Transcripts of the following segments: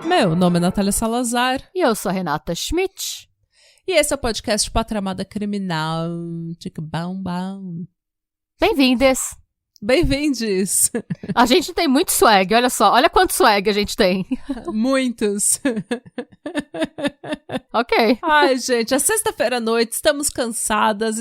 Meu nome é Natália Salazar. E eu sou a Renata Schmidt. E esse é o podcast Patramada Criminal. Bam. Bem-vindes. Bem-vindes. A gente tem muito swag, olha só. Olha quanto swag a gente tem. Muitos. Ok. Ai, gente, é sexta-feira à noite, estamos cansadas,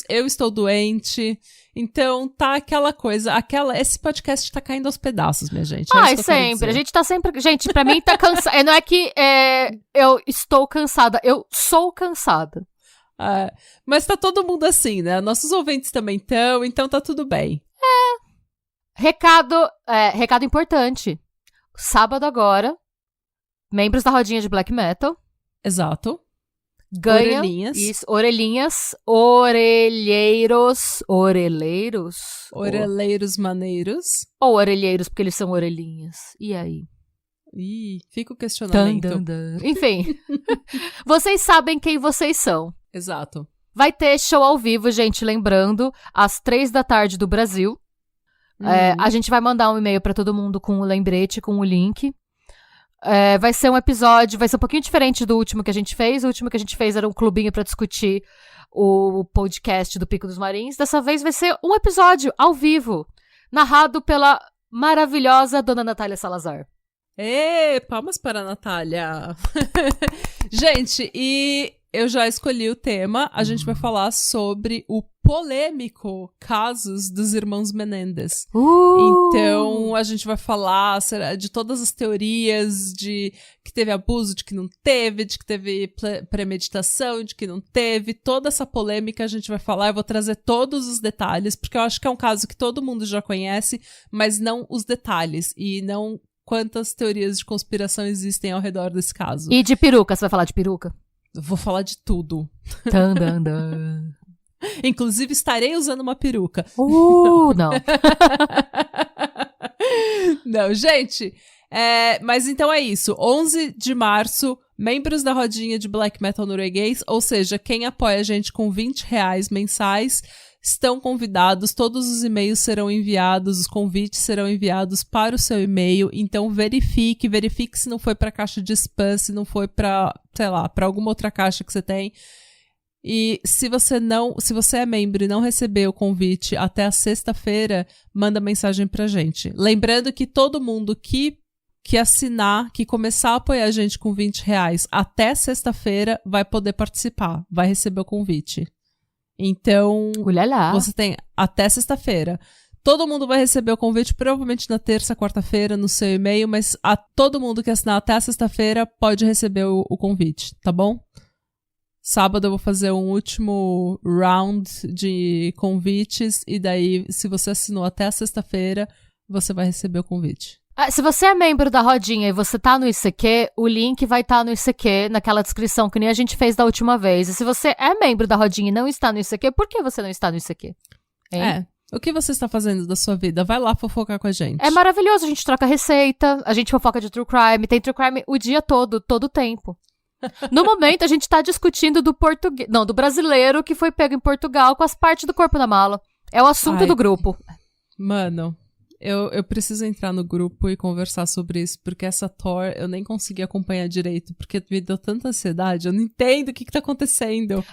eu estou doente. Então tá aquela coisa, esse podcast tá caindo aos pedaços, minha gente. Ai, sempre. A gente tá sempre... Gente, pra mim tá cansada. Não é que eu estou cansada, eu sou cansada. Mas tá todo mundo assim, né? Nossos ouvintes também estão, então tá tudo bem. Recado importante. Sábado agora, membros da rodinha de Black Metal. Exato. Ganha orelhinhas. Isso, orelheiros. Oreleiros maneiros. Ou orelheiros, porque eles são orelhinhas. E aí? Ih, fica o questionamento. Enfim, vocês sabem quem vocês são. Exato. Vai ter show ao vivo, gente, lembrando, às 15h do Brasil. A gente vai mandar um e-mail pra todo mundo com o lembrete, com o link. Vai ser um episódio, vai ser um pouquinho diferente do último que a gente fez. O último que a gente fez era um clubinho pra discutir o podcast do Pico dos Marins. Dessa vez vai ser um episódio ao vivo, narrado pela maravilhosa Dona Natália Salazar. Palmas para a Natália. Gente, e eu já escolhi o tema. A gente vai falar sobre o polêmico casos dos irmãos Menendez. Então, a gente vai falar de todas as teorias de que teve abuso, de que não teve, de que teve premeditação, de que não teve. Toda essa polêmica a gente vai falar. Eu vou trazer todos os detalhes, porque eu acho que é um caso que todo mundo já conhece, mas não os detalhes. E não quantas teorias de conspiração existem ao redor desse caso. E de peruca, você vai falar de peruca? Vou falar de tudo. Inclusive, estarei usando uma peruca. Não. Não, gente. Mas então é isso. 11 de março, membros da rodinha de Black Metal norueguês, ou seja, quem apoia a gente com R$20 mensais, estão convidados. Todos os e-mails serão enviados, os convites serão enviados para o seu e-mail. Então verifique se não foi para caixa de spam, se não foi para, sei lá, para alguma outra caixa que você tem. E se você é membro e não recebeu o convite até a sexta-feira, manda mensagem pra gente. Lembrando que todo mundo que assinar, que começar a apoiar a gente com R$20 até sexta-feira, vai poder participar, vai receber o convite. Então, você tem até sexta-feira. Todo mundo vai receber o convite provavelmente na terça, quarta-feira, no seu e-mail, mas todo mundo que assinar até a sexta-feira pode receber o convite, tá bom? Sábado eu vou fazer um último round de convites e daí, se você assinou até a sexta-feira, você vai receber o convite. Se você é membro da rodinha e você tá no ICQ, o link vai estar no ICQ, naquela descrição que nem a gente fez da última vez. E se você é membro da rodinha e não está no ICQ, por que você não está no ICQ? Hein? O que você está fazendo da sua vida? Vai lá fofocar com a gente. É maravilhoso, a gente troca receita, a gente fofoca de true crime, tem true crime o dia todo o tempo. No momento, a gente tá discutindo do brasileiro que foi pego em Portugal com as partes do corpo na mala. É o assunto do grupo. Mano, eu preciso entrar no grupo e conversar sobre isso, porque essa Thor eu nem consegui acompanhar direito, porque me deu tanta ansiedade, eu não entendo o que tá acontecendo.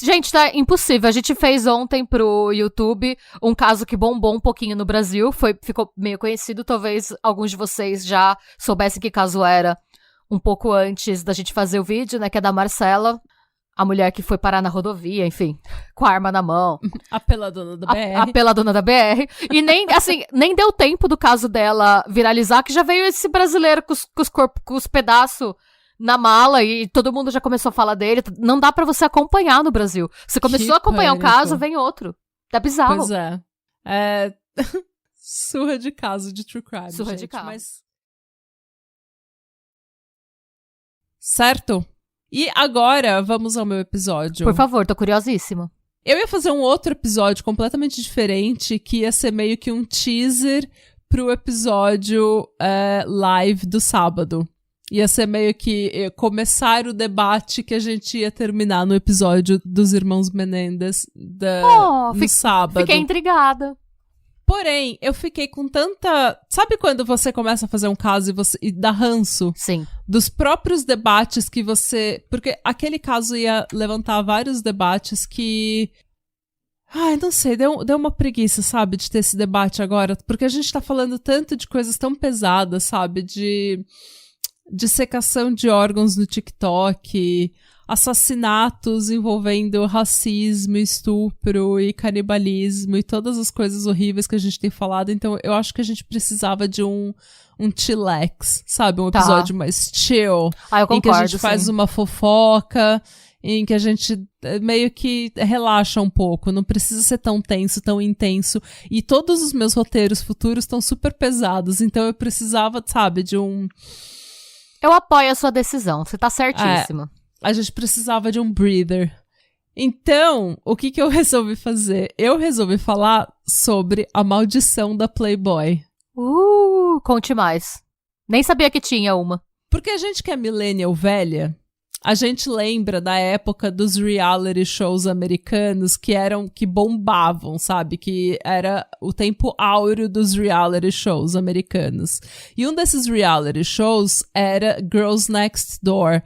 Gente, tá impossível. A gente fez ontem pro YouTube um caso que bombou um pouquinho no Brasil, ficou meio conhecido, talvez alguns de vocês já soubessem que caso era um pouco antes da gente fazer o vídeo, né, que é da Marcela, a mulher que foi parar na rodovia, enfim, com a arma na mão. A peladona da BR. A peladona da BR. E nem deu tempo do caso dela viralizar, que já veio esse brasileiro com os pedaços na mala e todo mundo já começou a falar dele. Não dá pra você acompanhar no Brasil. Você começou a acompanhar um caso, vem outro. Tá bizarro. Pois é. Surra de caso de true crime, Surra gente, de caso. Mas... Certo? E agora, vamos ao meu episódio. Por favor, tô curiosíssima. Eu ia fazer um outro episódio completamente diferente, que ia ser meio que um teaser pro episódio live do sábado. Ia ser meio que começar o debate que a gente ia terminar no episódio dos Irmãos Menendez no sábado. Fiquei intrigada. Porém, eu fiquei com tanta... Sabe quando você começa a fazer um caso e dá ranço? Sim. Dos próprios debates que você... Porque aquele caso ia levantar vários debates que... Ai, não sei, deu uma preguiça, sabe, de ter esse debate agora. Porque a gente tá falando tanto de coisas tão pesadas, sabe? De dissecação de órgãos no TikTok, assassinatos envolvendo racismo, estupro e canibalismo e todas as coisas horríveis que a gente tem falado. Então eu acho que a gente precisava de um chillax, sabe? Um episódio mais chill. Eu concordo, em que a gente faz sim. uma fofoca, em que a gente meio que relaxa um pouco. Não precisa ser tão tenso, tão intenso. E todos os meus roteiros futuros estão super pesados. Então eu precisava, sabe, de um... Eu apoio a sua decisão, você tá certíssima. A gente precisava de um breather. Então, o que eu resolvi fazer? Eu resolvi falar sobre a maldição da Playboy. Conte mais. Nem sabia que tinha uma. Porque a gente que é millennial velha, a gente lembra da época dos reality shows americanos que bombavam, sabe? Que era o tempo áureo dos reality shows americanos. E um desses reality shows era Girls Next Door.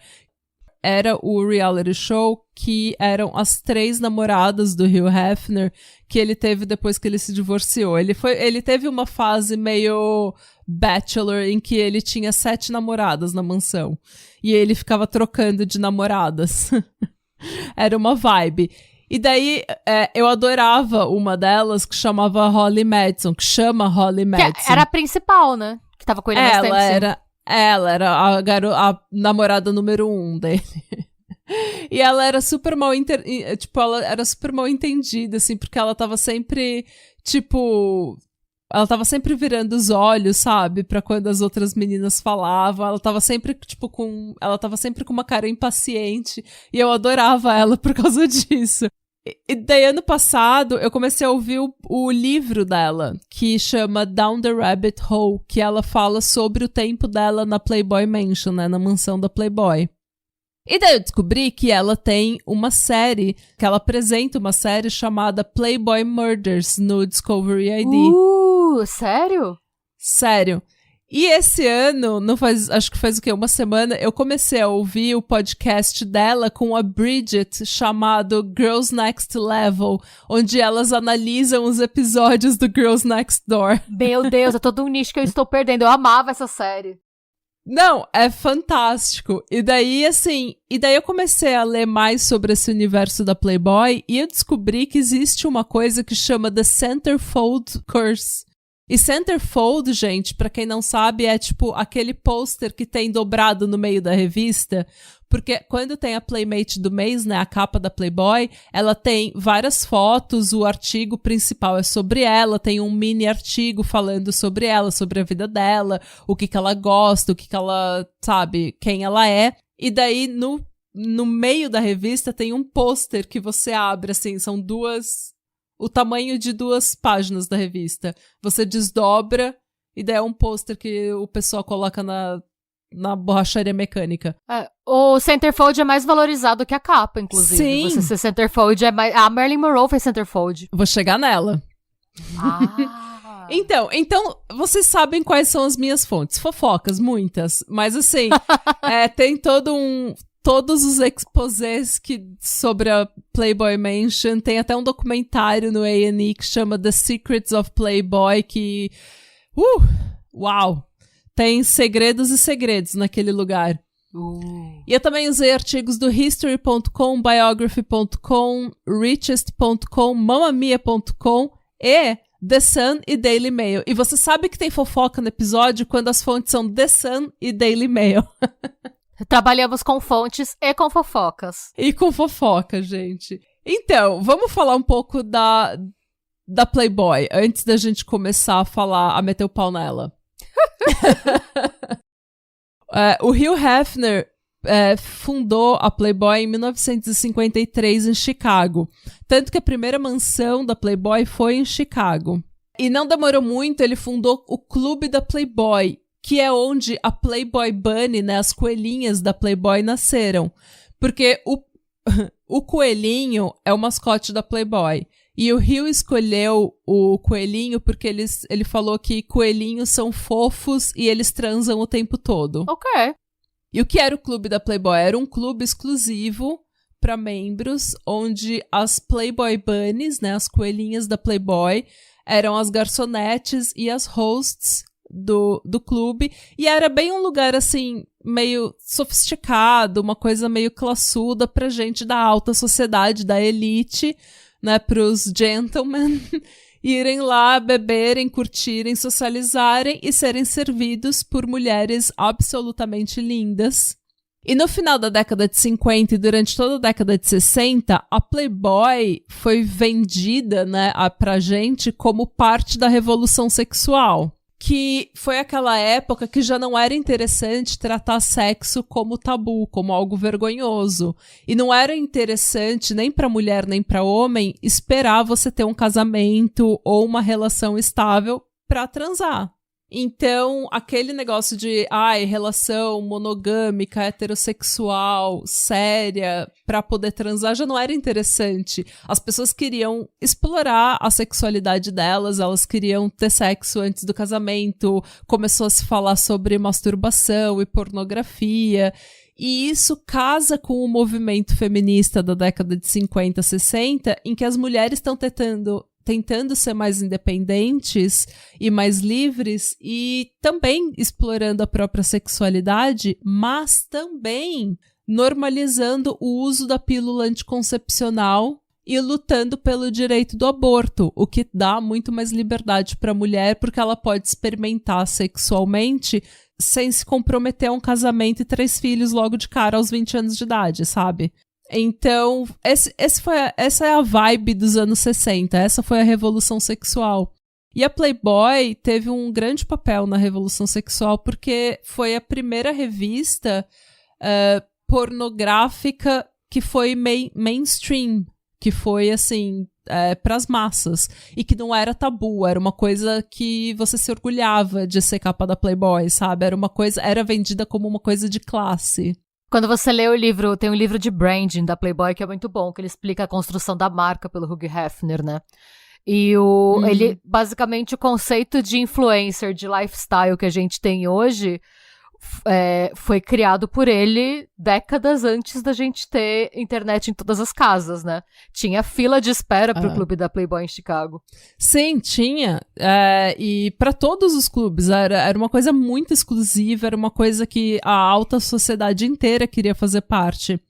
Era o reality show que eram as 3 namoradas do Hugh Hefner que ele teve depois que ele se divorciou. Ele teve uma fase meio bachelor em que ele tinha 7 namoradas na mansão. E ele ficava trocando de namoradas. Era uma vibe. E daí, eu adorava uma delas que chamava Holly Madison, que chama Holly Madison. Que era a principal, né? Que tava com ele mais tempo. Ela era a namorada número 1 dele. E ela era super mal ela era super mal entendida, assim, porque ela tava sempre, ela tava sempre virando os olhos, sabe? Pra quando as outras meninas falavam. Ela tava sempre, ela tava sempre com uma cara impaciente. E eu adorava ela por causa disso. E daí, ano passado, eu comecei a ouvir o livro dela, que chama Down the Rabbit Hole, que ela fala sobre o tempo dela na Playboy Mansion, né? Na mansão da Playboy. E daí eu descobri que ela tem uma série, que ela apresenta uma série chamada Playboy Murders no Discovery ID. Sério? Sério. E esse ano, acho que faz o quê? Uma semana, eu comecei a ouvir o podcast dela com a Bridget, chamado Girls Next Level, onde elas analisam os episódios do Girls Next Door. Meu Deus, é todo um nicho que eu estou perdendo. Eu amava essa série. Não, é fantástico. E daí eu comecei a ler mais sobre esse universo da Playboy e eu descobri que existe uma coisa que chama The Centerfold Curse. E centerfold, gente, pra quem não sabe, é aquele pôster que tem dobrado no meio da revista. Porque quando tem a Playmate do mês, né, a capa da Playboy, ela tem várias fotos, o artigo principal é sobre ela, tem um mini artigo falando sobre ela, sobre a vida dela, o que ela gosta, o que ela, sabe, quem ela é. E daí, no meio da revista, tem um pôster que você abre, assim, são o tamanho de 2 páginas da revista. Você desdobra e daí é um pôster que o pessoal coloca na borracharia mecânica. O centerfold é mais valorizado que a capa, inclusive. Sim. Você ser centerfold é mais... A Marilyn Monroe fez centerfold. Vou chegar nela. Então, vocês sabem quais são as minhas fontes. Fofocas, muitas. Mas assim, tem todos os exposés sobre a Playboy Mansion. Tem até um documentário no A&E que chama The Secrets of Playboy, que... Uau! Tem segredos e segredos naquele lugar. E eu também usei artigos do History.com, Biography.com, Richest.com, Mamamia.com e The Sun e Daily Mail. E você sabe que tem fofoca no episódio quando as fontes são The Sun e Daily Mail. Trabalhamos com fontes e com fofocas. E com fofoca, gente. Então, vamos falar um pouco da Playboy, antes da gente começar a meter o pau nela. O Hugh Hefner, fundou a Playboy em 1953 em Chicago. Tanto que a primeira mansão da Playboy foi em Chicago. E não demorou muito, ele fundou o Clube da Playboy, que é onde a Playboy Bunny, né, as coelhinhas da Playboy nasceram. Porque o coelhinho é o mascote da Playboy. E o Rio escolheu o coelhinho porque ele falou que coelhinhos são fofos e eles transam o tempo todo. Ok. E o que era o Clube da Playboy? Era um clube exclusivo para membros, onde as Playboy Bunnies, né, as coelhinhas da Playboy, eram as garçonetes e as hosts do clube. E era bem um lugar, assim, meio sofisticado, uma coisa meio classuda pra gente da alta sociedade, da elite, né, pros gentlemen irem lá, beberem, curtirem, socializarem e serem servidos por mulheres absolutamente lindas. E no final da década de 50 e durante toda a década de 60, a Playboy foi vendida, né, pra gente como parte da revolução sexual. Que foi aquela época que já não era interessante tratar sexo como tabu, como algo vergonhoso. E não era interessante, nem pra mulher nem pra homem, esperar você ter um casamento ou uma relação estável pra transar. Então, aquele negócio de, relação monogâmica, heterossexual, séria, pra poder transar, já não era interessante. As pessoas queriam explorar a sexualidade delas, elas queriam ter sexo antes do casamento, começou a se falar sobre masturbação e pornografia, e isso casa com o movimento feminista da década de 50, 60, em que as mulheres estão tentando ser mais independentes e mais livres e também explorando a própria sexualidade, mas também normalizando o uso da pílula anticoncepcional e lutando pelo direito do aborto, o que dá muito mais liberdade para a mulher, porque ela pode experimentar sexualmente sem se comprometer a um casamento e 3 filhos logo de cara aos 20 anos de idade, sabe? Então, essa é a vibe dos anos 60, essa foi a revolução sexual. E a Playboy teve um grande papel na revolução sexual porque foi a primeira revista pornográfica que foi mainstream, que foi, assim, pras massas. E que não era tabu, era uma coisa que você se orgulhava de ser capa da Playboy, sabe? Era vendida como uma coisa de classe. Quando você lê o livro, tem um livro de branding da Playboy que é muito bom, que ele explica a construção da marca pelo Hugh Hefner, né? E ele, basicamente, o conceito de influencer, de lifestyle que a gente tem hoje, foi criado por ele décadas antes da gente ter internet em todas as casas, né? Tinha fila de espera pro clube da Playboy em Chicago. Sim, tinha. E para todos os clubes. Era uma coisa muito exclusiva, era uma coisa que a alta sociedade inteira queria fazer parte.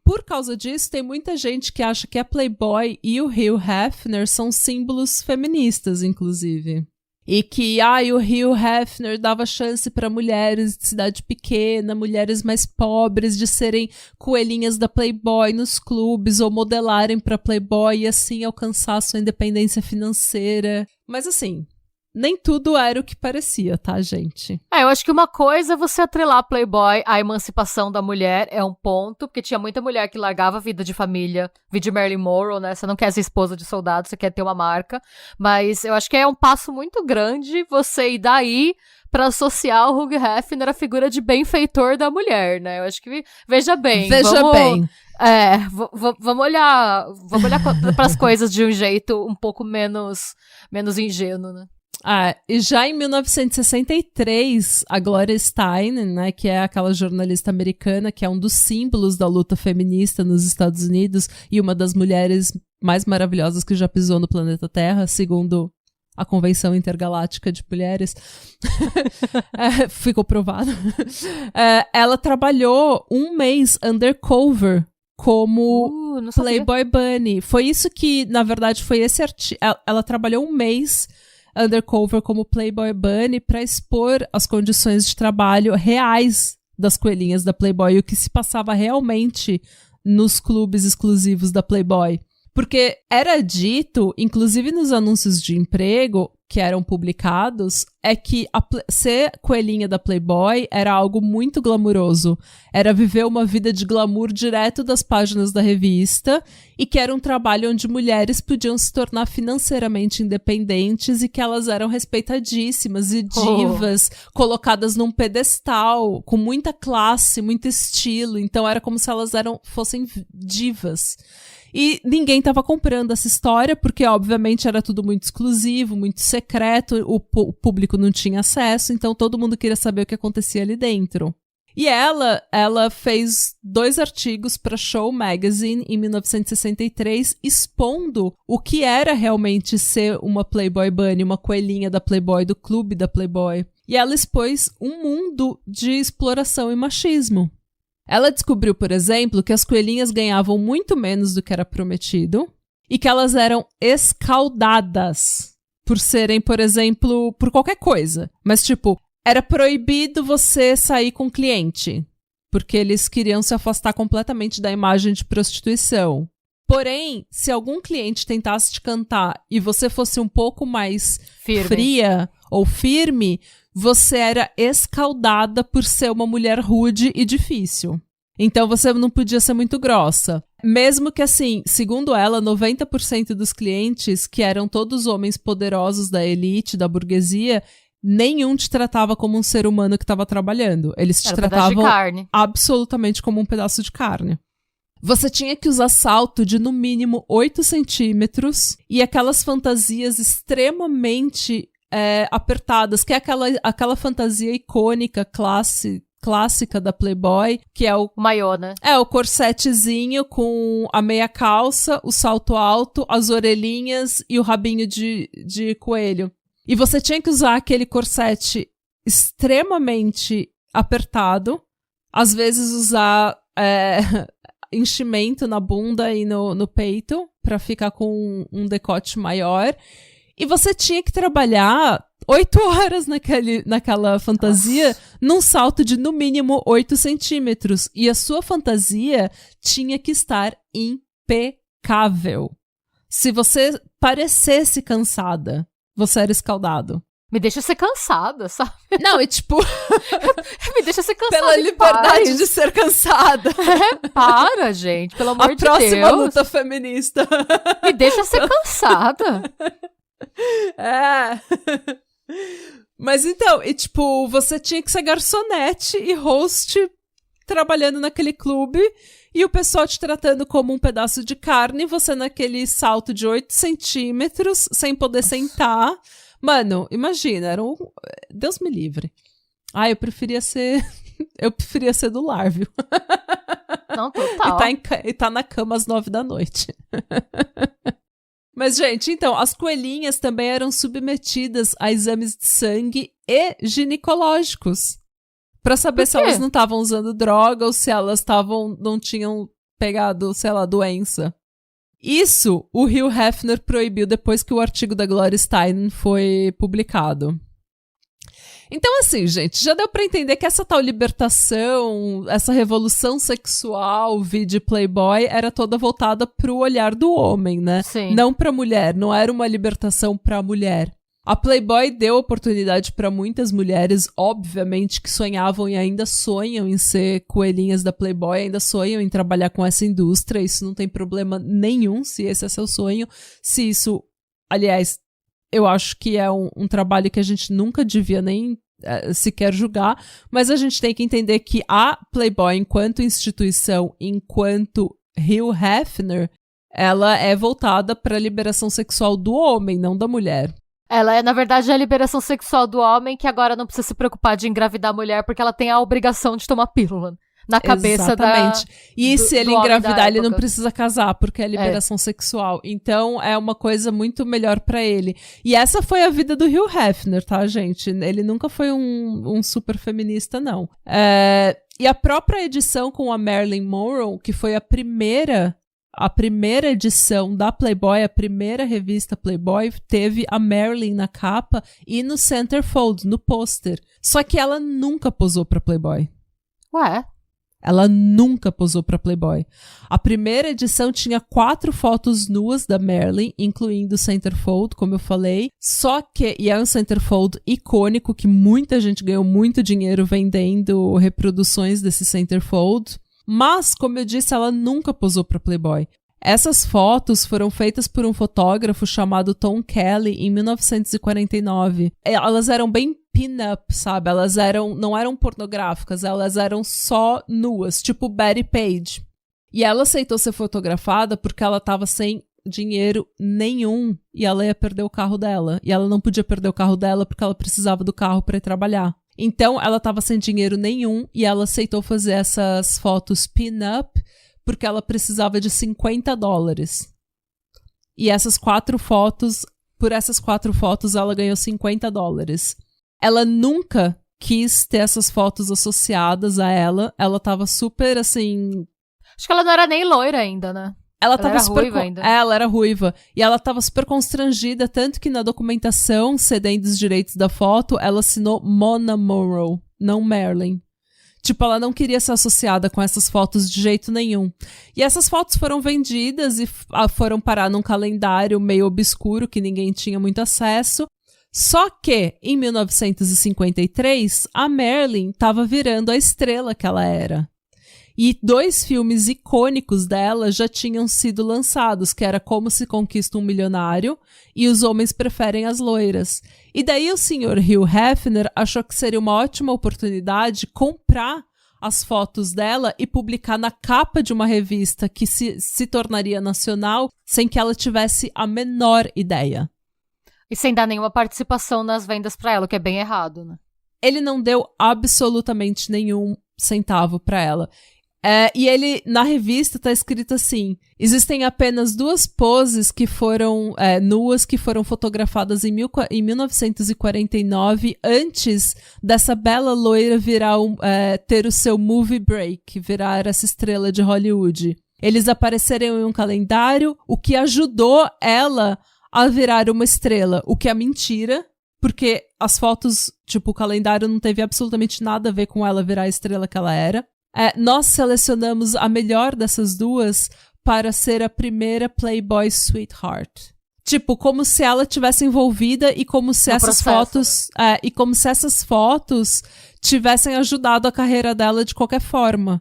Por causa disso, tem muita gente que acha que a Playboy e o Hugh Hefner são símbolos feministas, inclusive. E que o Hugh Hefner dava chance para mulheres de cidade pequena, mulheres mais pobres, de serem coelhinhas da Playboy nos clubes ou modelarem para Playboy e assim alcançar sua independência financeira. Mas assim, nem tudo era o que parecia, tá, gente? Eu acho que uma coisa é você atrelar a Playboy à emancipação da mulher, é um ponto, porque tinha muita mulher que largava a vida de família, vida de Marilyn Monroe, né? Você não quer ser esposa de soldado, você quer ter uma marca, mas eu acho que é um passo muito grande você ir daí pra associar o Hugh Hefner à figura de benfeitor da mulher, né? Eu acho que, veja bem. Vamos olhar pras coisas de um jeito um pouco menos ingênuo, né? E já em 1963, a Gloria Steinem, né, que é aquela jornalista americana, que é um dos símbolos da luta feminista nos Estados Unidos e uma das mulheres mais maravilhosas que já pisou no planeta Terra, segundo a Convenção Intergaláctica de Mulheres, ficou provado. Ela trabalhou um mês undercover como Playboy Bunny. Foi isso que, na verdade, foi esse artigo. Ela trabalhou um mês undercover como Playboy Bunny para expor as condições de trabalho reais das coelhinhas da Playboy, o que se passava realmente nos clubes exclusivos da Playboy. Porque era dito, inclusive nos anúncios de emprego que eram publicados, é que ser coelhinha da Playboy era algo muito glamuroso. Era viver uma vida de glamour direto das páginas da revista e que era um trabalho onde mulheres podiam se tornar financeiramente independentes e que elas eram respeitadíssimas e divas, colocadas num pedestal, com muita classe, muito estilo. Então era como se elas fossem divas. E ninguém estava comprando essa história, porque obviamente era tudo muito exclusivo, muito secreto, o público não tinha acesso, então todo mundo queria saber o que acontecia ali dentro. E ela fez 2 artigos para Show Magazine em 1963, expondo o que era realmente ser uma Playboy Bunny, uma coelhinha da Playboy, do clube da Playboy. E ela expôs um mundo de exploração e machismo. Ela descobriu, por exemplo, que as coelhinhas ganhavam muito menos do que era prometido e que elas eram escaldadas por serem, por exemplo, por qualquer coisa. Mas, tipo, era proibido você sair com cliente, porque eles queriam se afastar completamente da imagem de prostituição. Porém, se algum cliente tentasse te cantar e você fosse um pouco mais fria ou firme, você era escaldada por ser uma mulher rude e difícil. Então você não podia ser muito grossa. Mesmo que, assim, segundo ela, 90% dos clientes, que eram todos homens poderosos da elite, da burguesia, nenhum te tratava como um ser humano que estava trabalhando. Eles te tratavam absolutamente como um pedaço de carne. Você tinha que usar salto de, no mínimo, 8 centímetros e aquelas fantasias extremamente apertadas, que é aquela fantasia icônica, clássica da Playboy, que é o maiô, né? É, o corsetezinho com a meia calça, o salto alto, as orelhinhas e o rabinho de coelho. E você tinha que usar aquele corsete extremamente apertado, às vezes usar enchimento na bunda e no peito, pra ficar com um decote maior. E você tinha que trabalhar 8 horas naquela fantasia, nossa, num salto de no mínimo 8 centímetros. E a sua fantasia tinha que estar impecável. Se você parecesse cansada, você era escaldado. Me deixa ser cansada, sabe? Não, e tipo... Me deixa ser cansada. Pela liberdade de ser cansada. Para, gente, pelo amor de Deus. A próxima luta feminista. Me deixa ser cansada. Mas então, e tipo, você tinha que ser garçonete e host trabalhando naquele clube e o pessoal te tratando como um pedaço de carne, você naquele salto de 8 centímetros, sem poder sentar. Mano, imagina, era um... Deus me livre. Eu preferia ser do lar, viu? Não, total. E tá na cama às 9 da noite. Mas, gente, então, as coelhinhas também eram submetidas a exames de sangue e ginecológicos. Pra saber se elas não estavam usando droga ou se elas não tinham pegado, sei lá, doença. Isso o Hugh Hefner proibiu depois que o artigo da Gloria Steinem foi publicado. Então, assim, gente, já deu pra entender que essa tal libertação, essa revolução sexual, vide Playboy, era toda voltada pro olhar do homem, né? Sim. Não pra mulher, não era uma libertação pra mulher. A Playboy deu oportunidade pra muitas mulheres, obviamente, que sonhavam e ainda sonham em ser coelhinhas da Playboy, ainda sonham em trabalhar com essa indústria, isso não tem problema nenhum se esse é seu sonho, se isso, aliás, eu acho que é um trabalho que a gente nunca devia nem sequer julgar, mas a gente tem que entender que a Playboy, enquanto instituição, enquanto Hugh Hefner, ela é voltada para a liberação sexual do homem, não da mulher. Ela é, na verdade, a liberação sexual do homem que agora não precisa se preocupar de engravidar a mulher porque ela tem a obrigação de tomar pílula. Na cabeça exatamente. E se ele engravidar, ele não época. Precisa casar, porque é liberação sexual. Então, é uma coisa muito melhor pra ele. E essa foi a vida do Hugh Hefner, tá, gente? Ele nunca foi um super feminista, não. E a própria edição com a Marilyn Monroe, que foi a primeira edição da Playboy, a primeira revista Playboy, teve a Marilyn na capa e no centerfold, no pôster. Só que ela nunca posou pra Playboy. Ué? Ela nunca posou pra Playboy. A primeira edição tinha 4 fotos nuas da Marilyn, incluindo o centerfold, como eu falei. Só que, e é um centerfold icônico, que muita gente ganhou muito dinheiro vendendo reproduções desse centerfold. Mas, como eu disse, ela nunca posou pra Playboy. Essas fotos foram feitas por um fotógrafo chamado Tom Kelly em 1949. Elas eram bem pin-up, sabe? Elas não eram pornográficas, elas eram só nuas, tipo Betty Page. E ela aceitou ser fotografada porque ela tava sem dinheiro nenhum e ela ia perder o carro dela. E ela não podia perder o carro dela porque ela precisava do carro para ir trabalhar. Então, ela tava sem dinheiro nenhum e ela aceitou fazer essas fotos pin-up porque ela precisava de $50. E por essas 4 fotos, ela ganhou $50. Ela nunca quis ter essas fotos associadas a ela. Ela tava super, assim... Acho que ela não era nem loira ainda, né? Ela era super ruiva ainda. Ela era ruiva. E ela tava super constrangida, tanto que na documentação, cedendo os direitos da foto, ela assinou Mona Monroe, não Marilyn. Tipo, ela não queria ser associada com essas fotos de jeito nenhum. E essas fotos foram vendidas e foram parar num calendário meio obscuro, que ninguém tinha muito acesso. Só que, em 1953, a Marilyn estava virando a estrela que ela era. E 2 filmes icônicos dela já tinham sido lançados, que era Como se Conquista um Milionário e Os Homens Preferem as Loiras. E daí o senhor Hugh Hefner achou que seria uma ótima oportunidade comprar as fotos dela e publicar na capa de uma revista que se tornaria nacional sem que ela tivesse a menor ideia. E sem dar nenhuma participação nas vendas pra ela, o que é bem errado, né? Ele não deu absolutamente nenhum centavo pra ela. E ele, na revista, tá escrito assim: existem apenas 2 poses que foram nuas, que foram fotografadas em 1949, antes dessa bela loira virar ter o seu movie break, virar essa estrela de Hollywood. Eles apareceram em um calendário, o que ajudou ela a virar uma estrela, o que é mentira, porque as fotos, tipo, o calendário não teve absolutamente nada a ver com ela virar a estrela que ela era. Nós selecionamos a melhor dessas 2 para ser a primeira Playboy Sweetheart. Tipo, como se ela tivesse envolvida e como se essas fotos tivessem ajudado a carreira dela de qualquer forma.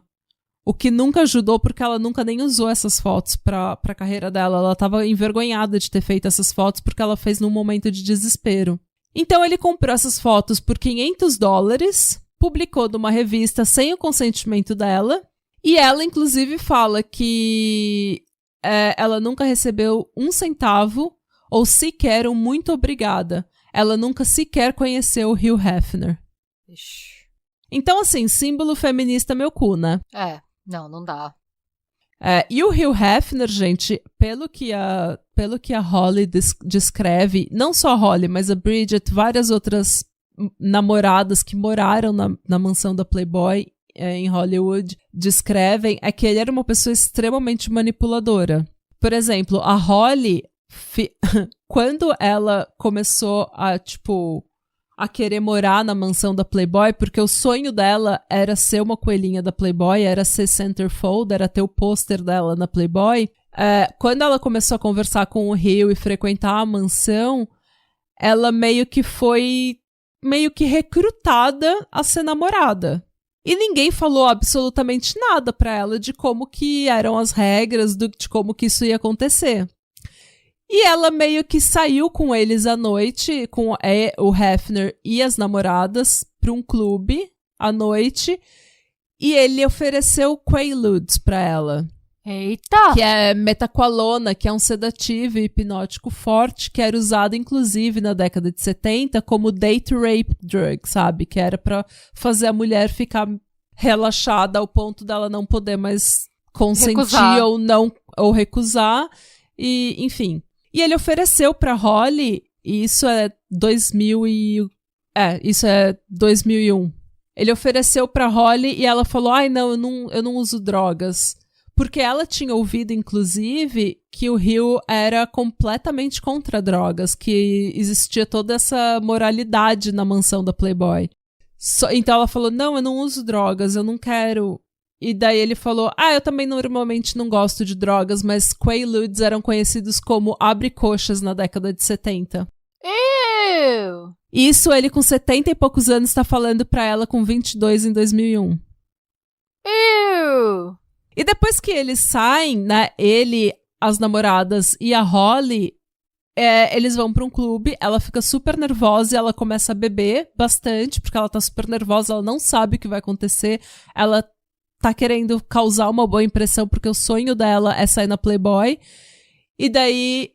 O que nunca ajudou, porque ela nunca nem usou essas fotos pra carreira dela. Ela tava envergonhada de ter feito essas fotos porque ela fez num momento de desespero. Então ele comprou essas fotos por $500, publicou numa revista sem o consentimento dela, e ela, inclusive, fala que ela nunca recebeu $0,01 ou sequer um muito obrigada. Ela nunca sequer conheceu o Hugh Hefner. Ixi. Então, assim, símbolo feminista meu cu, né? Não dá. E o Hugh Hefner, gente, pelo que a Holly descreve, não só a Holly, mas a Bridget, várias outras namoradas que moraram na mansão da Playboy em Hollywood descrevem, é que ele era uma pessoa extremamente manipuladora. Por exemplo, a Holly, quando ela começou a querer morar na mansão da Playboy, porque o sonho dela era ser uma coelhinha da Playboy, era ser centerfold, era ter o pôster dela na Playboy, quando ela começou a conversar com o Hugh e frequentar a mansão, ela meio que foi recrutada a ser namorada. E ninguém falou absolutamente nada pra ela de como que eram as regras, de como que isso ia acontecer. E ela meio que saiu com eles à noite, com o Hefner e as namoradas, pra um clube à noite, e ele ofereceu Quaaludes pra ela. Eita! Que é metaqualona, que é um sedativo e hipnótico forte, que era usado, inclusive, na década de 70 como date rape drug, sabe? Que era pra fazer a mulher ficar relaxada ao ponto dela não poder mais consentir ou recusar. E, enfim. E ele ofereceu pra Holly, e isso é 2001. Ele ofereceu pra Holly e ela falou, eu não uso drogas. Porque ela tinha ouvido, inclusive, que o Hugh era completamente contra drogas, que existia toda essa moralidade na mansão da Playboy. Então ela falou, não, eu não uso drogas, eu não quero. E daí ele falou, eu também normalmente não gosto de drogas, mas Quaaludes eram conhecidos como abre-coxas na década de 70. Ew! Isso ele com 70 e poucos anos tá falando pra ela com 22 em 2001. Ew! E depois que eles saem, né, ele, as namoradas e a Holly, eles vão pra um clube, ela fica super nervosa e ela começa a beber bastante, porque ela tá super nervosa, ela não sabe o que vai acontecer, ela tá querendo causar uma boa impressão, porque o sonho dela é sair na Playboy. E daí,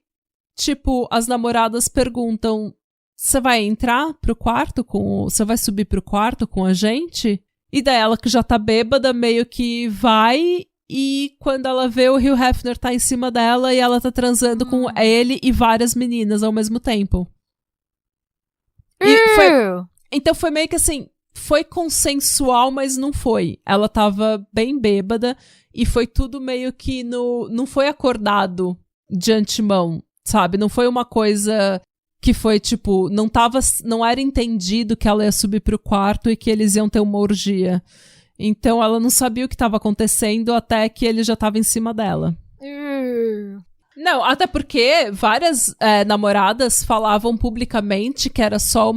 tipo, as namoradas perguntam, você vai entrar pro quarto você vai subir pro quarto com a gente? E daí ela, que já tá bêbada, meio que vai, e quando ela vê, o Hugh Hefner tá em cima dela e ela tá transando com ele e várias meninas ao mesmo tempo. Então foi meio que assim, foi consensual, mas não foi. Ela tava bem bêbada e foi tudo meio que não foi acordado de antemão, sabe? Não foi uma coisa que foi, tipo, não era entendido que ela ia subir pro quarto e que eles iam ter uma orgia. Então ela não sabia o que estava acontecendo até que ele já estava em cima dela. Não, até porque várias namoradas falavam publicamente que era só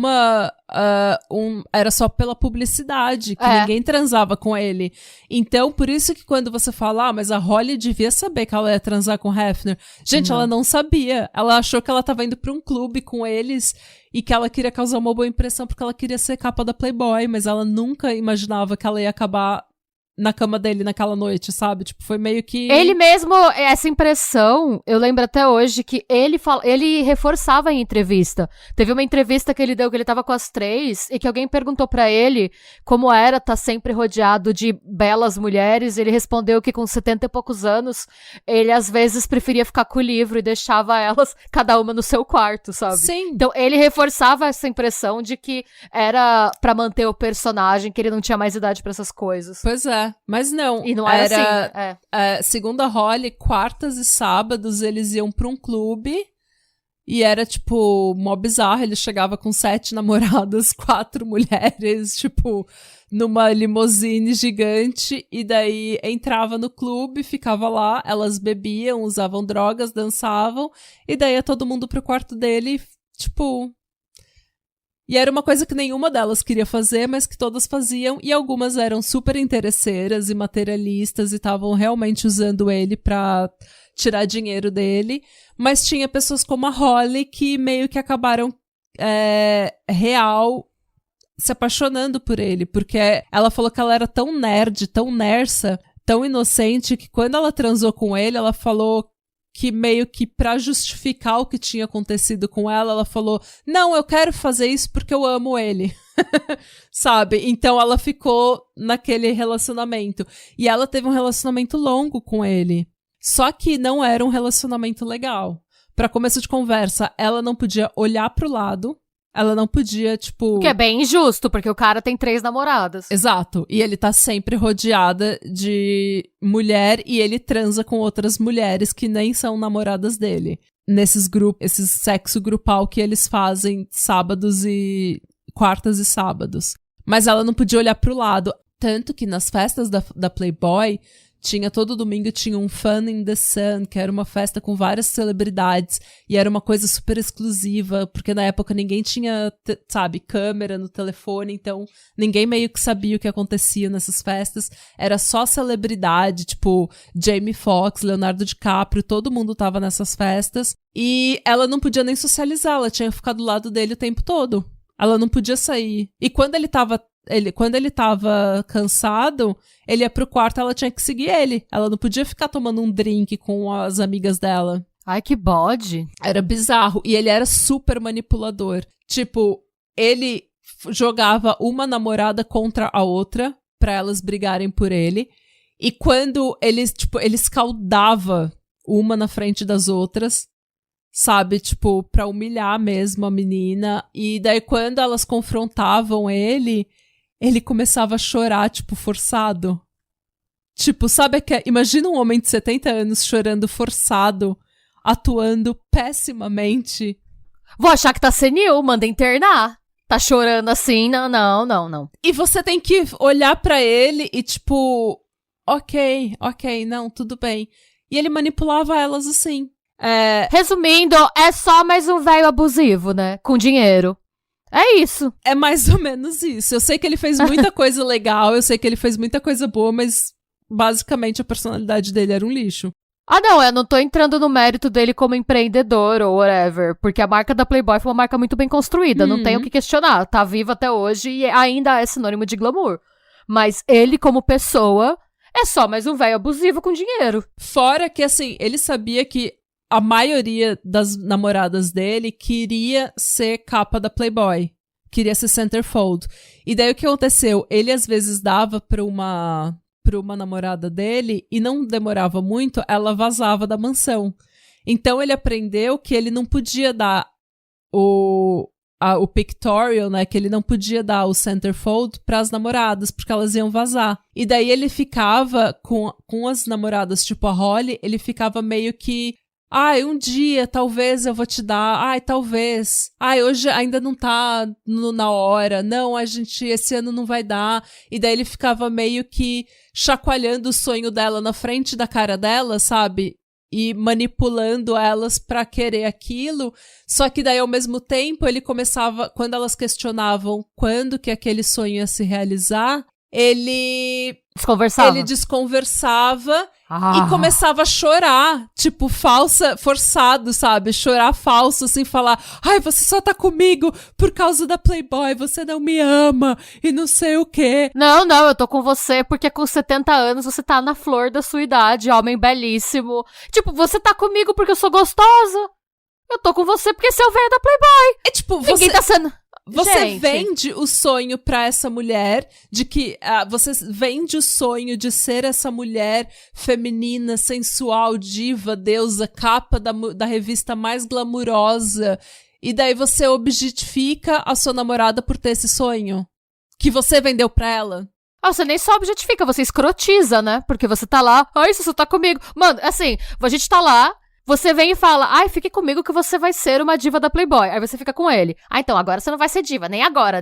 era só pela publicidade, que ninguém transava com ele. Então, por isso que quando você fala, mas a Holly devia saber que ela ia transar com o Hefner. Gente, ela não sabia. Ela achou que ela tava indo pra um clube com eles e que ela queria causar uma boa impressão porque ela queria ser capa da Playboy, mas ela nunca imaginava que ela ia acabar na cama dele naquela noite, sabe? Tipo, foi meio que... Ele mesmo, essa impressão, eu lembro até hoje que ele reforçava em entrevista. Teve uma entrevista que ele deu, que ele tava com as 3, e que alguém perguntou pra ele como era estar sempre rodeado de belas mulheres. Ele respondeu que com 70 e poucos anos, ele às vezes preferia ficar com o livro e deixava elas, cada uma no seu quarto, sabe? Sim. Então, ele reforçava essa impressão de que era pra manter o personagem, que ele não tinha mais idade pra essas coisas. Pois é. Mas não. E não era assim, segundo a Holly, quartas e sábados eles iam pra um clube e era, tipo, mó bizarro. Ele chegava com 7 namoradas, 4 mulheres, tipo, numa limousine gigante, e daí entrava no clube, ficava lá, elas bebiam, usavam drogas, dançavam, e daí ia todo mundo pro quarto dele, tipo... E era uma coisa que nenhuma delas queria fazer, mas que todas faziam, e algumas eram super interesseiras e materialistas e estavam realmente usando ele pra tirar dinheiro dele, mas tinha pessoas como a Holly que meio que acabaram real se apaixonando por ele, porque ela falou que ela era tão nerd, tão nersa, tão inocente, que quando ela transou com ele, ela falou que meio que pra justificar o que tinha acontecido com ela, ela falou, não, eu quero fazer isso porque eu amo ele. Sabe? Então ela ficou naquele relacionamento. E ela teve um relacionamento longo com ele. Só que não era um relacionamento legal. Pra começo de conversa, ela não podia olhar pro lado. Ela não podia, tipo... O que é bem injusto, porque o cara tem 3 namoradas. Exato. E ele tá sempre rodeada de mulher e ele transa com outras mulheres que nem são namoradas dele. Nesses grupos, esse sexo grupal que eles fazem quartas e sábados. Mas ela não podia olhar pro lado. Tanto que nas festas da Playboy... Todo domingo tinha um Fun in the Sun, que era uma festa com várias celebridades, e era uma coisa super exclusiva, porque na época ninguém tinha, câmera no telefone, então ninguém meio que sabia o que acontecia nessas festas, era só celebridade, tipo Jamie Foxx, Leonardo DiCaprio, todo mundo tava nessas festas, e ela não podia nem socializar, ela tinha que ficar do lado dele o tempo todo, ela não podia sair, e quando ele tava cansado, ele ia pro quarto, ela tinha que seguir ele. Ela não podia ficar tomando um drink com as amigas dela. Ai, que bode. Era bizarro. E ele era super manipulador. Tipo, ele jogava uma namorada contra a outra pra elas brigarem por ele. E quando ele escaldava uma na frente das outras, sabe? Tipo, pra humilhar mesmo a menina. E daí quando elas confrontavam ele começava a chorar, tipo, forçado. Tipo, sabe que imagina um homem de 70 anos chorando forçado, atuando pessimamente. Vou achar que tá senil, manda internar. Tá chorando assim, não. E você tem que olhar pra ele e, tipo, ok, não, tudo bem. E ele manipulava elas assim. Resumindo, é só mais um velho abusivo, né? Com dinheiro. É isso. É mais ou menos isso. Eu sei que ele fez muita coisa legal, eu sei que ele fez muita coisa boa, mas basicamente a personalidade dele era um lixo. Não, eu não tô entrando no mérito dele como empreendedor ou whatever, porque a marca da Playboy foi uma marca muito bem construída, não tem o que questionar, tá viva até hoje e ainda é sinônimo de glamour. Mas ele, como pessoa, é só mais um velho abusivo com dinheiro. Fora que, assim, ele sabia que a maioria das namoradas dele queria ser capa da Playboy, queria ser centerfold. E daí o que aconteceu? Ele às vezes dava pra uma namorada dele e não demorava muito, ela vazava da mansão. Então ele aprendeu que ele não podia dar o pictorial, né, que ele não podia dar o centerfold pras namoradas, porque elas iam vazar. E daí ele ficava com as namoradas, tipo a Holly, ele ficava meio que um dia, talvez eu vou te dar. Talvez. Hoje ainda não tá na hora. Não, esse ano não vai dar. E daí ele ficava meio que chacoalhando o sonho dela na frente da cara dela, sabe? E manipulando elas pra querer aquilo. Só que daí, ao mesmo tempo, ele começava, quando elas questionavam quando que aquele sonho ia se realizar, ele desconversava e começava a chorar, tipo, forçado, sabe? Chorar falso, assim, falar, você só tá comigo por causa da Playboy, você não me ama, e não sei o quê. Não, eu tô com você porque com 70 anos você tá na flor da sua idade, homem belíssimo. Tipo, você tá comigo porque eu sou gostosa. Eu tô com você porque você é o velho da Playboy. É tipo, Ninguém tá sendo... Você vende o sonho pra essa mulher, de que você vende o sonho de ser essa mulher feminina, sensual, diva, deusa, capa da revista mais glamurosa, e daí você objetifica a sua namorada por ter esse sonho que você vendeu pra ela. Você nem só objetifica, você escrotiza, né? Porque você tá lá, você só tá comigo. Mano, assim, a gente tá lá, você vem e fala, fique comigo que você vai ser uma diva da Playboy. Aí você fica com ele. Então agora você não vai ser diva, nem agora.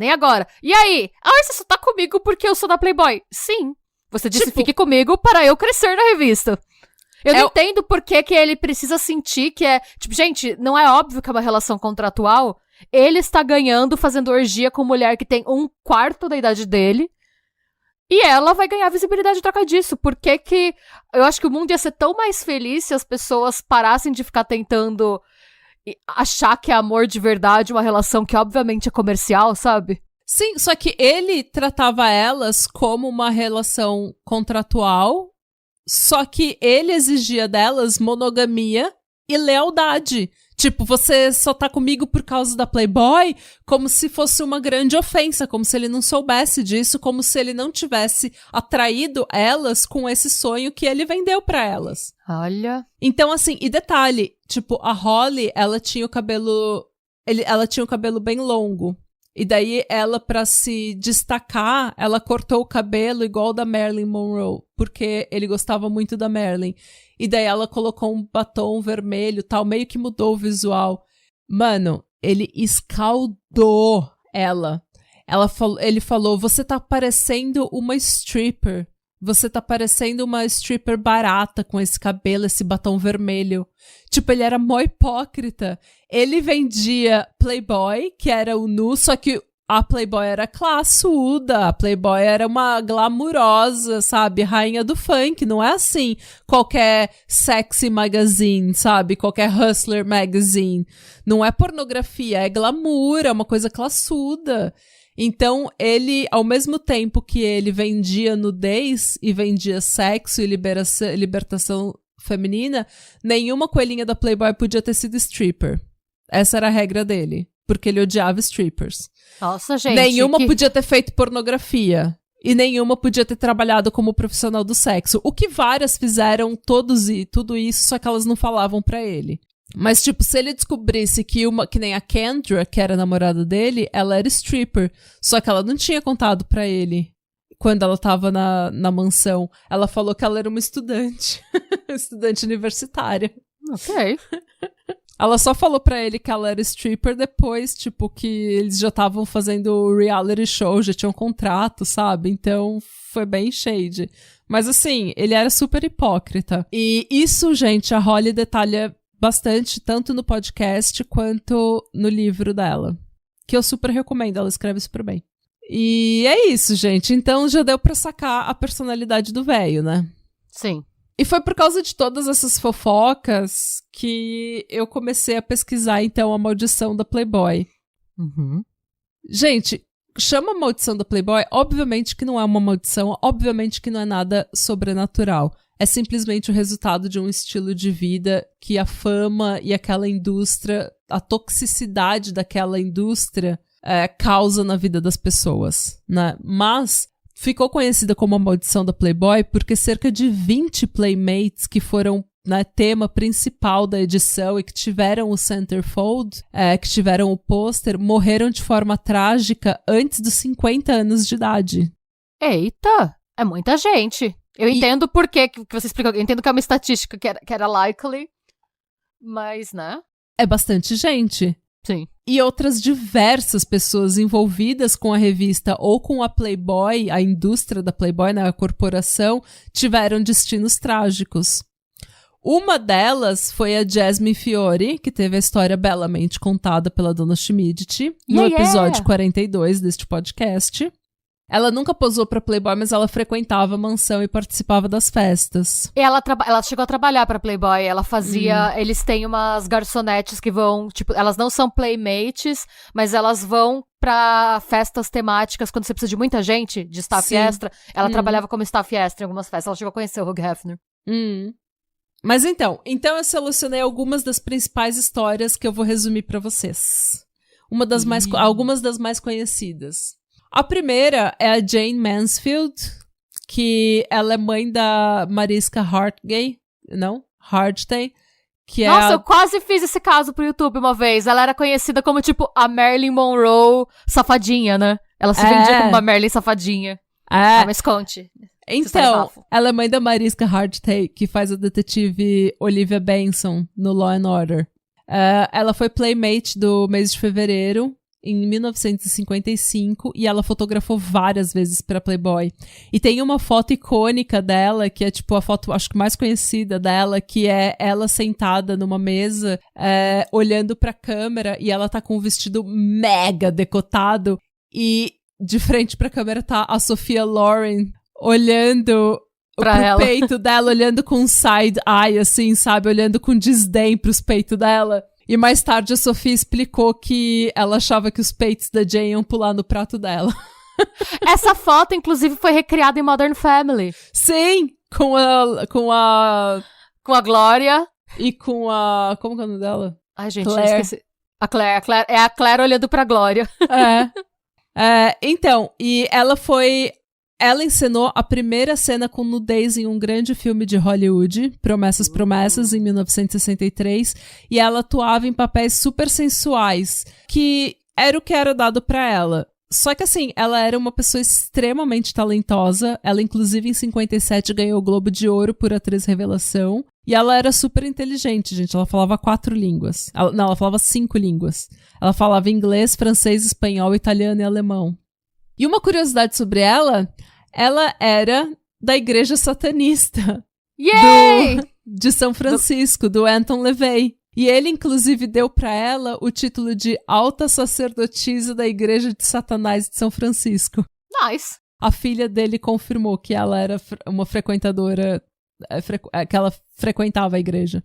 E aí? Você só tá comigo porque eu sou da Playboy. Sim. Você disse, fique comigo para eu crescer na revista. Eu não entendo por que ele precisa sentir que é... Tipo, gente, não é óbvio que é uma relação contratual. Ele está ganhando fazendo orgia com mulher que tem 1/4 da idade dele. E ela vai ganhar visibilidade em troca disso. Por que eu acho que o mundo ia ser tão mais feliz se as pessoas parassem de ficar tentando achar que é amor de verdade, uma relação que obviamente é comercial, sabe? Sim, só que ele tratava elas como uma relação contratual, só que ele exigia delas monogamia e lealdade. Tipo, você só tá comigo por causa da Playboy, como se fosse uma grande ofensa, como se ele não soubesse disso, como se ele não tivesse atraído elas com esse sonho que ele vendeu pra elas. Olha. Então, assim, e detalhe, tipo, a Holly, ela tinha o cabelo bem longo. E daí ela, pra se destacar, ela cortou o cabelo igual o da Marilyn Monroe, porque ele gostava muito da Marilyn. E daí ela colocou um batom vermelho, tal, meio que mudou o visual. Mano, ele escaldou ela. Ele falou, você tá parecendo uma stripper. Você tá parecendo uma stripper barata com esse cabelo, esse batom vermelho. Tipo, ele era mó hipócrita. Ele vendia Playboy, que era o nu, só que a Playboy era classuda, a Playboy era uma glamurosa, sabe? Rainha do funk, não é assim qualquer sexy magazine, sabe? Qualquer hustler magazine. Não é pornografia, é glamour, é uma coisa classuda. Então, ele, ao mesmo tempo que ele vendia nudez e vendia sexo e libertação feminina, nenhuma coelhinha da Playboy podia ter sido stripper. Essa era a regra dele, porque ele odiava strippers. Nossa, gente. Nenhuma podia ter feito pornografia. E nenhuma podia ter trabalhado como profissional do sexo. O que várias fizeram, tudo isso, só que elas não falavam pra ele. Mas, tipo, se ele descobrisse que nem a Kendra, que era a namorada dele, ela era stripper. Só que ela não tinha contado pra ele quando ela tava na mansão. Ela falou que ela era uma estudante. Estudante universitária. Ok. Ela só falou pra ele que ela era stripper depois, tipo, que eles já estavam fazendo reality show, já tinham contrato, sabe? Então, foi bem shade. Mas assim, ele era super hipócrita. E isso, gente, a Holly detalha bastante, tanto no podcast quanto no livro dela. Que eu super recomendo, ela escreve super bem. E é isso, gente. Então já deu pra sacar a personalidade do velho, né? Sim. E foi por causa de todas essas fofocas que eu comecei a pesquisar, então, a maldição da Playboy. Uhum. Gente, chama a maldição da Playboy, obviamente que não é uma maldição, obviamente que não é nada sobrenatural. É simplesmente o resultado de um estilo de vida que a fama e aquela indústria, a toxicidade daquela indústria causa na vida das pessoas, né? Mas ficou conhecida como a maldição da Playboy porque cerca de 20 Playmates que foram, né, tema principal da edição e que tiveram o centerfold, que tiveram o pôster, morreram de forma trágica antes dos 50 anos de idade. Eita, é muita gente. Eu entendo por que você explicou. Eu entendo que é uma estatística que era likely, mas, né? É bastante gente. Sim. E outras diversas pessoas envolvidas com a revista ou com a Playboy, a indústria da Playboy, né, a corporação, tiveram destinos trágicos. Uma delas foi a Jasmine Fiore, que teve a história belamente contada pela Dona Schmidt no episódio 42 deste podcast. Ela nunca posou pra Playboy, mas ela frequentava a mansão e participava das festas. E ela chegou a trabalhar pra Playboy, ela fazia... Eles têm umas garçonetes que vão, tipo, elas não são playmates, mas elas vão pra festas temáticas, quando você precisa de muita gente, de staff extra. Ela trabalhava como staff extra em algumas festas, ela chegou a conhecer o Hugh Hefner. Mas então eu selecionei algumas das principais histórias que eu vou resumir pra vocês. Algumas das mais conhecidas. A primeira é a Jane Mansfield, que ela é mãe da Mariska Hargitay, que é... Nossa, eu quase fiz esse caso pro YouTube uma vez. Ela era conhecida como, tipo, a Marilyn Monroe safadinha, né? Ela se vendia como uma Marilyn safadinha. Mas conte. Então, ela é mãe da Mariska Hargitay, que faz a detetive Olivia Benson no Law and Order. Ela foi playmate do mês de fevereiro, em 1955, e ela fotografou várias vezes pra Playboy. E tem uma foto icônica dela, que é tipo a foto, acho que mais conhecida dela, que é ela sentada numa mesa, olhando pra câmera, e ela tá com um vestido mega decotado, e de frente pra câmera tá a Sophia Loren olhando pro peito dela, olhando com um side eye, assim, sabe? Olhando com desdém pros peitos dela. E mais tarde a Sophie explicou que ela achava que os peitos da Jane iam pular no prato dela. Essa foto, inclusive, foi recriada em Modern Family. Sim! Com a Glória. E com a... Como que é o nome dela? Ai, gente, Claire. eu esqueci. A Claire. É a Claire olhando pra Glória. Então, e ela encenou a primeira cena com nudez em um grande filme de Hollywood, Promessas, Promessas, em 1963, e ela atuava em papéis super sensuais, que era o que era dado pra ela. Só que assim, ela era uma pessoa extremamente talentosa, ela inclusive em 57 ganhou o Globo de Ouro por atriz revelação, e ela era super inteligente, gente, ela falava 4 línguas. Ela falava 5 línguas. Ela falava inglês, francês, espanhol, italiano e alemão. E uma curiosidade sobre ela era da igreja satanista de São Francisco, do Anton LaVey. E ele, inclusive, deu pra ela o título de alta sacerdotisa da igreja de Satanás de São Francisco. Nice. A filha dele confirmou que ela era uma frequentadora, que ela frequentava a igreja.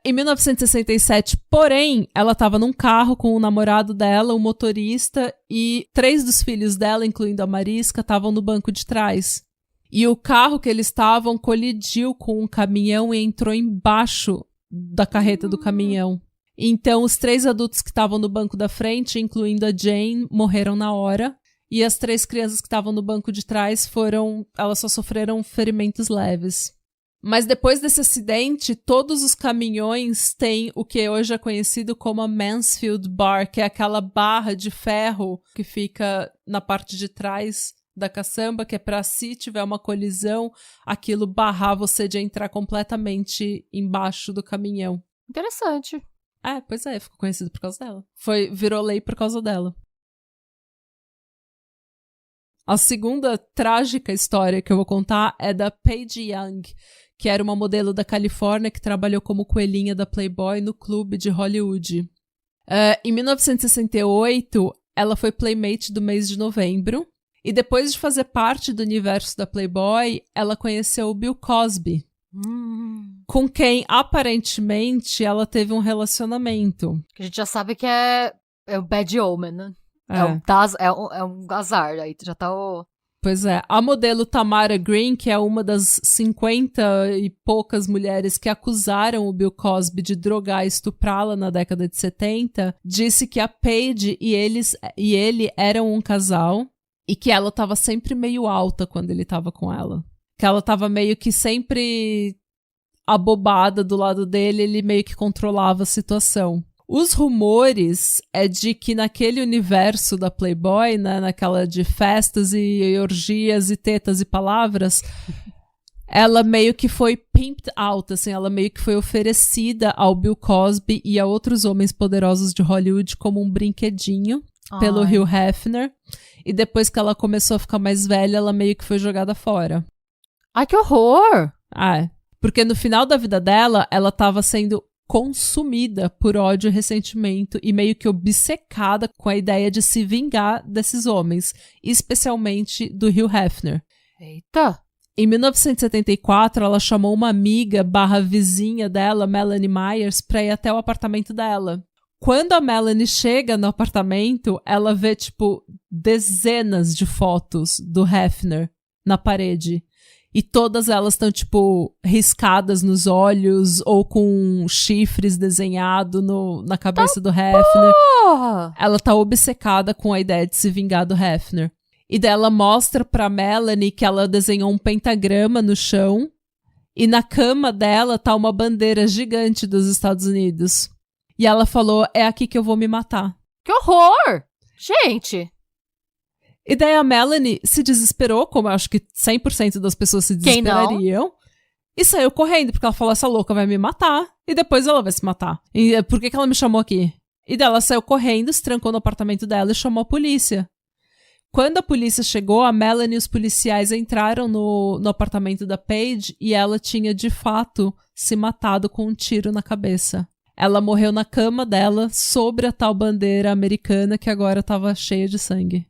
Em 1967, porém, ela estava num carro com o namorado dela, o motorista, e 3 dos filhos dela, incluindo a Mariska, estavam no banco de trás. E o carro que eles estavam colidiu com um caminhão e entrou embaixo da carreta do caminhão. Então, os 3 adultos que estavam no banco da frente, incluindo a Jane, morreram na hora. E as 3 crianças que estavam no banco de trás elas só sofreram ferimentos leves. Mas depois desse acidente, todos os caminhões têm o que hoje é conhecido como a Mansfield Bar, que é aquela barra de ferro que fica na parte de trás da caçamba, que é pra se tiver uma colisão, aquilo barrar você de entrar completamente embaixo do caminhão. Interessante. Pois é, ficou conhecido por causa dela. Virou lei por causa dela. A segunda trágica história que eu vou contar é da Paige Young, que era uma modelo da Califórnia que trabalhou como coelhinha da Playboy no clube de Hollywood. Em 1968, ela foi Playmate do mês de novembro, e depois de fazer parte do universo da Playboy, ela conheceu o Bill Cosby, com quem, aparentemente, ela teve um relacionamento. A gente já sabe que é o bad omen, né? É um azar, aí já tá o... Pois é, a modelo Tamara Green, que é uma das 50 e poucas mulheres que acusaram o Bill Cosby de drogar e estuprá-la na década de 70, disse que a Paige e ele eram um casal e que ela tava sempre meio alta quando ele tava com ela. Que ela tava meio que sempre abobada do lado dele, ele meio que controlava a situação. Os rumores é de que naquele universo da Playboy, né, naquela de festas e orgias e tetas e palavras, ela meio que foi pimped out, assim, ela meio que foi oferecida ao Bill Cosby e a outros homens poderosos de Hollywood como um brinquedinho pelo Hugh Hefner. E depois que ela começou a ficar mais velha, ela meio que foi jogada fora. Ai, que horror! Porque no final da vida dela, ela tava sendo consumida por ódio e ressentimento e meio que obcecada com a ideia de se vingar desses homens, especialmente do Hugh Hefner. Eita! Em 1974, ela chamou uma amiga / vizinha dela, Melanie Myers, pra ir até o apartamento dela. Quando a Melanie chega no apartamento, ela vê, tipo, dezenas de fotos do Hefner na parede. E todas elas estão, tipo, riscadas nos olhos ou com chifres desenhados na cabeça do Hefner. Porra! Ela tá obcecada com a ideia de se vingar do Hefner. E daí ela mostra pra Melanie que ela desenhou um pentagrama no chão e na cama dela tá uma bandeira gigante dos Estados Unidos. E ela falou, é aqui que eu vou me matar. Que horror! Gente! E daí a Melanie se desesperou, como eu acho que 100% das pessoas se desesperariam. E saiu correndo, porque ela falou, essa louca vai me matar. E depois ela vai se matar. E por que ela me chamou aqui? E daí ela saiu correndo, se trancou no apartamento dela e chamou a polícia. Quando a polícia chegou, a Melanie e os policiais entraram no apartamento da Paige e ela tinha, de fato, se matado com um tiro na cabeça. Ela morreu na cama dela, sobre a tal bandeira americana que agora estava cheia de sangue.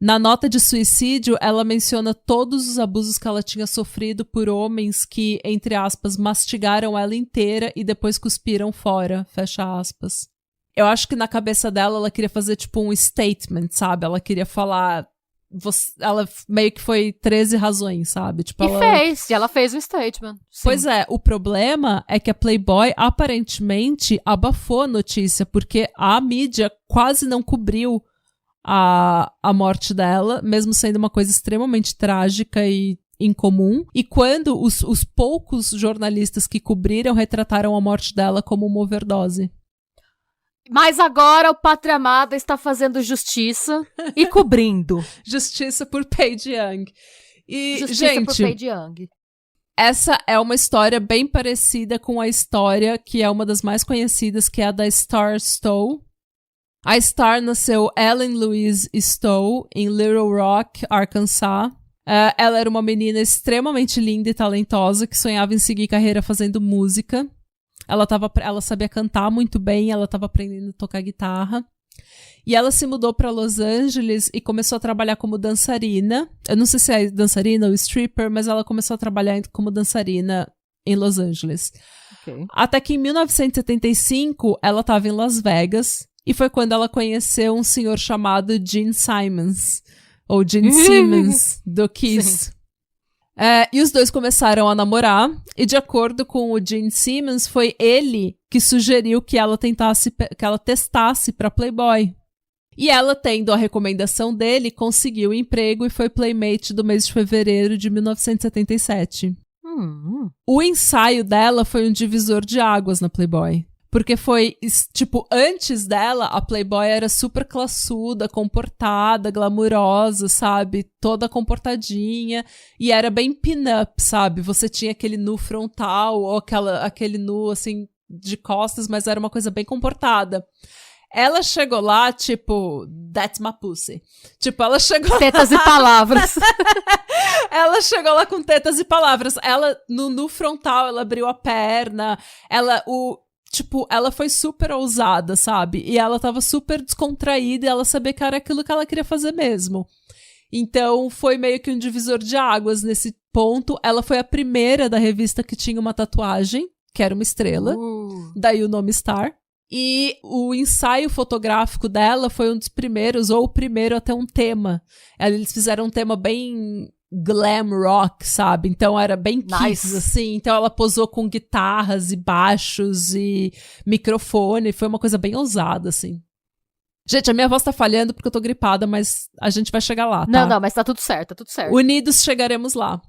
Na nota de suicídio, ela menciona todos os abusos que ela tinha sofrido por homens que, entre aspas, mastigaram ela inteira e depois cuspiram fora, fecha aspas. Eu acho que na cabeça dela, ela queria fazer, tipo, um statement, sabe? Ela queria falar... Ela meio que foi 13 razões, sabe? Tipo, ela fez um statement. Sim. Pois é, o problema é que a Playboy aparentemente abafou a notícia, porque a mídia quase não cobriu a morte dela, mesmo sendo uma coisa extremamente trágica e incomum. E quando os poucos jornalistas que cobriram retrataram a morte dela como uma overdose. Mas agora o Pátria Amada está fazendo justiça e cobrindo. Justiça por Paige Young. E, justiça gente, por Paige Young. Essa é uma história bem parecida com a história que é uma das mais conhecidas, que é a da Star Stowe. A Star nasceu Ellen Louise Stowe em Little Rock, Arkansas. Ela era uma menina extremamente linda e talentosa que sonhava em seguir carreira fazendo música. Ela sabia cantar muito bem, ela estava aprendendo a tocar guitarra. E ela se mudou para Los Angeles e começou a trabalhar como dançarina. Eu não sei se é dançarina ou stripper, mas ela começou a trabalhar como dançarina em Los Angeles. Okay. Até que em 1975, ela estava em Las Vegas. E foi quando ela conheceu um senhor chamado Gene Simmons. Ou Gene Simmons, do Kiss. E os dois começaram a namorar. E de acordo com o Gene Simmons, foi ele que sugeriu que ela testasse pra Playboy. E ela, tendo a recomendação dele, conseguiu o emprego e foi Playmate do mês de fevereiro de 1977. O ensaio dela foi um divisor de águas na Playboy. Porque foi, tipo, antes dela, a Playboy era super classuda, comportada, glamurosa, sabe? Toda comportadinha. E era bem pin-up, sabe? Você tinha aquele nu frontal ou aquele nu, assim, de costas, mas era uma coisa bem comportada. Ela chegou lá, tipo, that's my pussy. Tipo, ela chegou Tetas e palavras. Ela chegou lá com tetas e palavras. Ela, no frontal, ela abriu a perna. Ela foi super ousada, sabe? E ela tava super descontraída e ela sabia que era aquilo que ela queria fazer mesmo. Então, foi meio que um divisor de águas nesse ponto. Ela foi a primeira da revista que tinha uma tatuagem, que era uma estrela. Daí o nome Star. E o ensaio fotográfico dela foi um dos primeiros, ou o primeiro a ter um tema. Eles fizeram um tema bem glam rock, sabe? Então era bem Kiss, assim. Então ela posou com guitarras e baixos e microfone. Foi uma coisa bem ousada, assim. Gente, a minha voz tá falhando porque eu tô gripada, mas a gente vai chegar lá, tá? Não, mas tá tudo certo, tá tudo certo. Unidos chegaremos lá.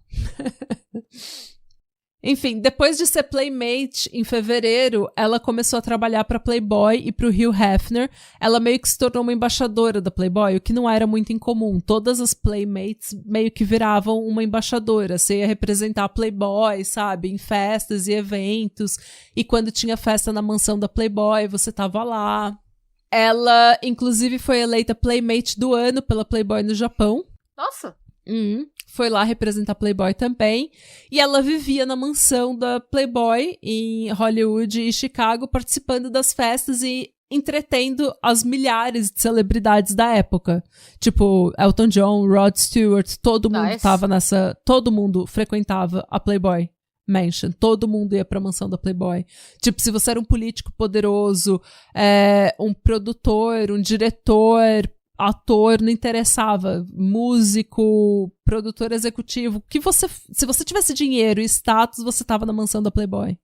Enfim, depois de ser Playmate, em fevereiro, ela começou a trabalhar pra Playboy e pro Hugh Hefner. Ela meio que se tornou uma embaixadora da Playboy, o que não era muito incomum. Todas as Playmates meio que viravam uma embaixadora. Você ia representar a Playboy, sabe? Em festas e eventos. E quando tinha festa na mansão da Playboy, você tava lá. Ela, inclusive, foi eleita Playmate do ano pela Playboy no Japão. Nossa! Foi lá representar Playboy também. E ela vivia na mansão da Playboy em Hollywood e Chicago, participando das festas e entretendo as milhares de celebridades da época. Tipo, Elton John, Rod Stewart, todo mundo tava nessa... Todo mundo frequentava a Playboy Mansion. Todo mundo ia pra mansão da Playboy. Tipo, se você era um político poderoso, um produtor, um diretor... ator, não interessava, músico, produtor executivo, se você tivesse dinheiro e status, você tava na mansão da Playboy.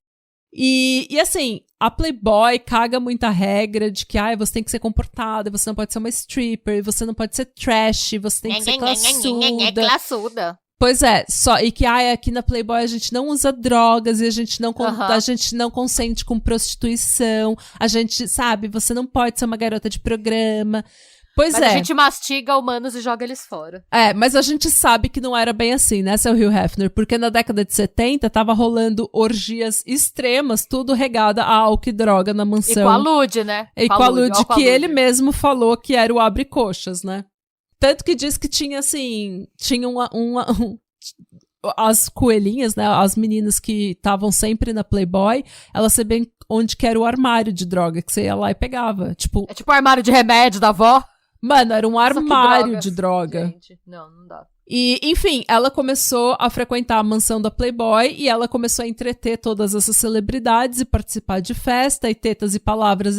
E assim, a Playboy caga muita regra de que você tem que ser comportada, você não pode ser uma stripper, você não pode ser trash, você tem que ser classuda. Pois é, e que aqui na Playboy a gente não usa drogas e a gente não consente com prostituição, a gente, sabe, você não pode ser uma garota de programa. Mas a gente mastiga humanos e joga eles fora. Mas a gente sabe que não era bem assim, né, seu Hugh Hefner? Porque na década de 70 tava rolando orgias extremas, tudo regada a álcool e droga na mansão. E com a Lud, né? E com a Lud, que ele mesmo falou que era o abre-coxas, né? Tanto que diz que tinha, assim, as coelhinhas, né, as meninas que estavam sempre na Playboy, elas sabiam onde que era o armário de droga, que você ia lá e pegava. Tipo, é tipo o armário de remédio da avó? Mano, era um armário de droga. Gente, não dá. E, enfim, ela começou a frequentar a mansão da Playboy e ela começou a entreter todas essas celebridades e participar de festa, e tetas e palavras,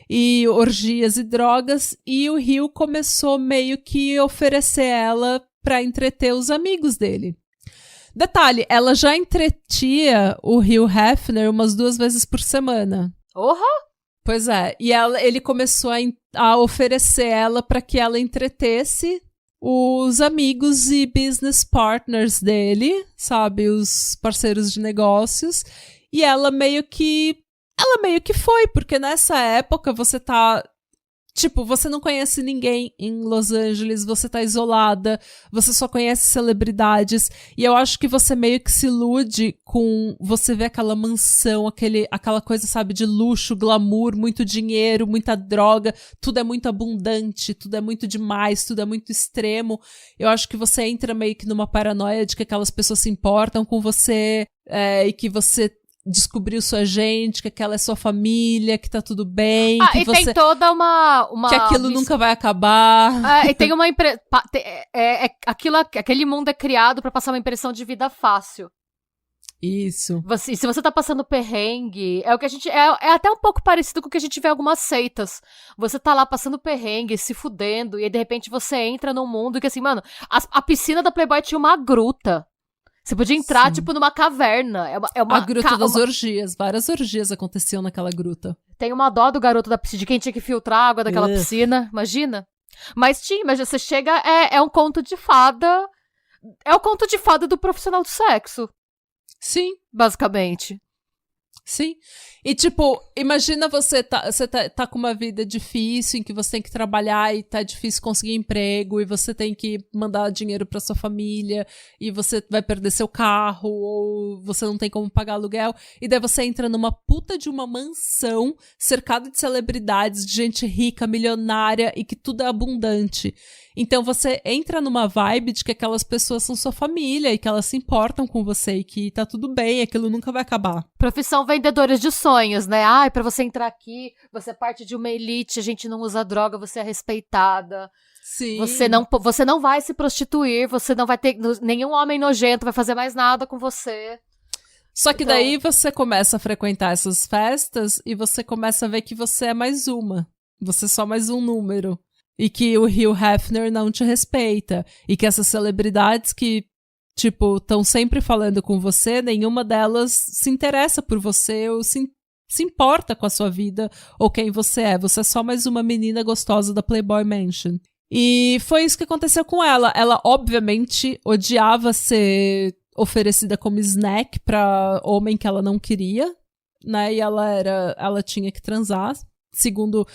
e orgias e drogas, e o Hugh começou meio que oferecer ela pra entreter os amigos dele. Detalhe, ela já entretia o Hugh Hefner umas 2 vezes por semana. Pois é, e ele começou a oferecer ela para que ela entretesse os amigos e business partners dele, sabe, os parceiros de negócios, e ela meio que foi, porque nessa época você tá... Tipo, você não conhece ninguém em Los Angeles, você tá isolada, você só conhece celebridades, e eu acho que você meio que se ilude com... Você vê aquela mansão, aquela coisa, sabe, de luxo, glamour, muito dinheiro, muita droga, tudo é muito abundante, tudo é muito demais, tudo é muito extremo. Eu acho que você entra meio que numa paranoia de que aquelas pessoas se importam com você, e que você... descobriu sua gente, que aquela é sua família, que tá tudo bem. Que tem toda uma... Que aquilo nunca vai acabar. E tem uma impressão... Aquele mundo é criado pra passar uma impressão de vida fácil. Isso. Se você tá passando perrengue, é o que a gente... É até um pouco parecido com o que a gente vê em algumas seitas. Você tá lá passando perrengue, se fudendo, e aí, de repente você entra num mundo que assim, mano, a piscina da Playboy tinha uma gruta. Você podia entrar, Sim. tipo, numa caverna. A gruta das orgias. Várias orgias aconteciam naquela gruta. Tem uma dó do garoto da piscina, de quem tinha que filtrar a água daquela piscina. Imagina. Mas você chega, é um conto de fada. É o conto de fada do profissional do sexo. Sim. Basicamente. Sim. E, tipo, imagina você tá com uma vida difícil, em que você tem que trabalhar e tá difícil conseguir emprego, e você tem que mandar dinheiro pra sua família, e você vai perder seu carro, ou você não tem como pagar aluguel, e daí você entra numa puta de uma mansão, cercada de celebridades, de gente rica, milionária, e que tudo é abundante. Então você entra numa vibe de que aquelas pessoas são sua família, e que elas se importam com você, e que tá tudo bem, aquilo nunca vai acabar. Profissão vendedores de sonhos, né? Ai, pra você entrar aqui, você é parte de uma elite, a gente não usa droga, você é respeitada. Sim. Você não vai se prostituir, você não vai ter... Nenhum homem nojento vai fazer mais nada com você. Só que daí você começa a frequentar essas festas e você começa a ver que você é mais uma. Você é só mais um número. E que o Hugh Hefner não te respeita. E que essas celebridades que, tipo, estão sempre falando com você, nenhuma delas se interessa por você ou se importa com a sua vida ou quem você é. Você é só mais uma menina gostosa da Playboy Mansion. E foi isso que aconteceu com ela. Ela, obviamente, odiava ser oferecida como snack pra homem que ela não queria, né? E ela tinha que transar. Segundo...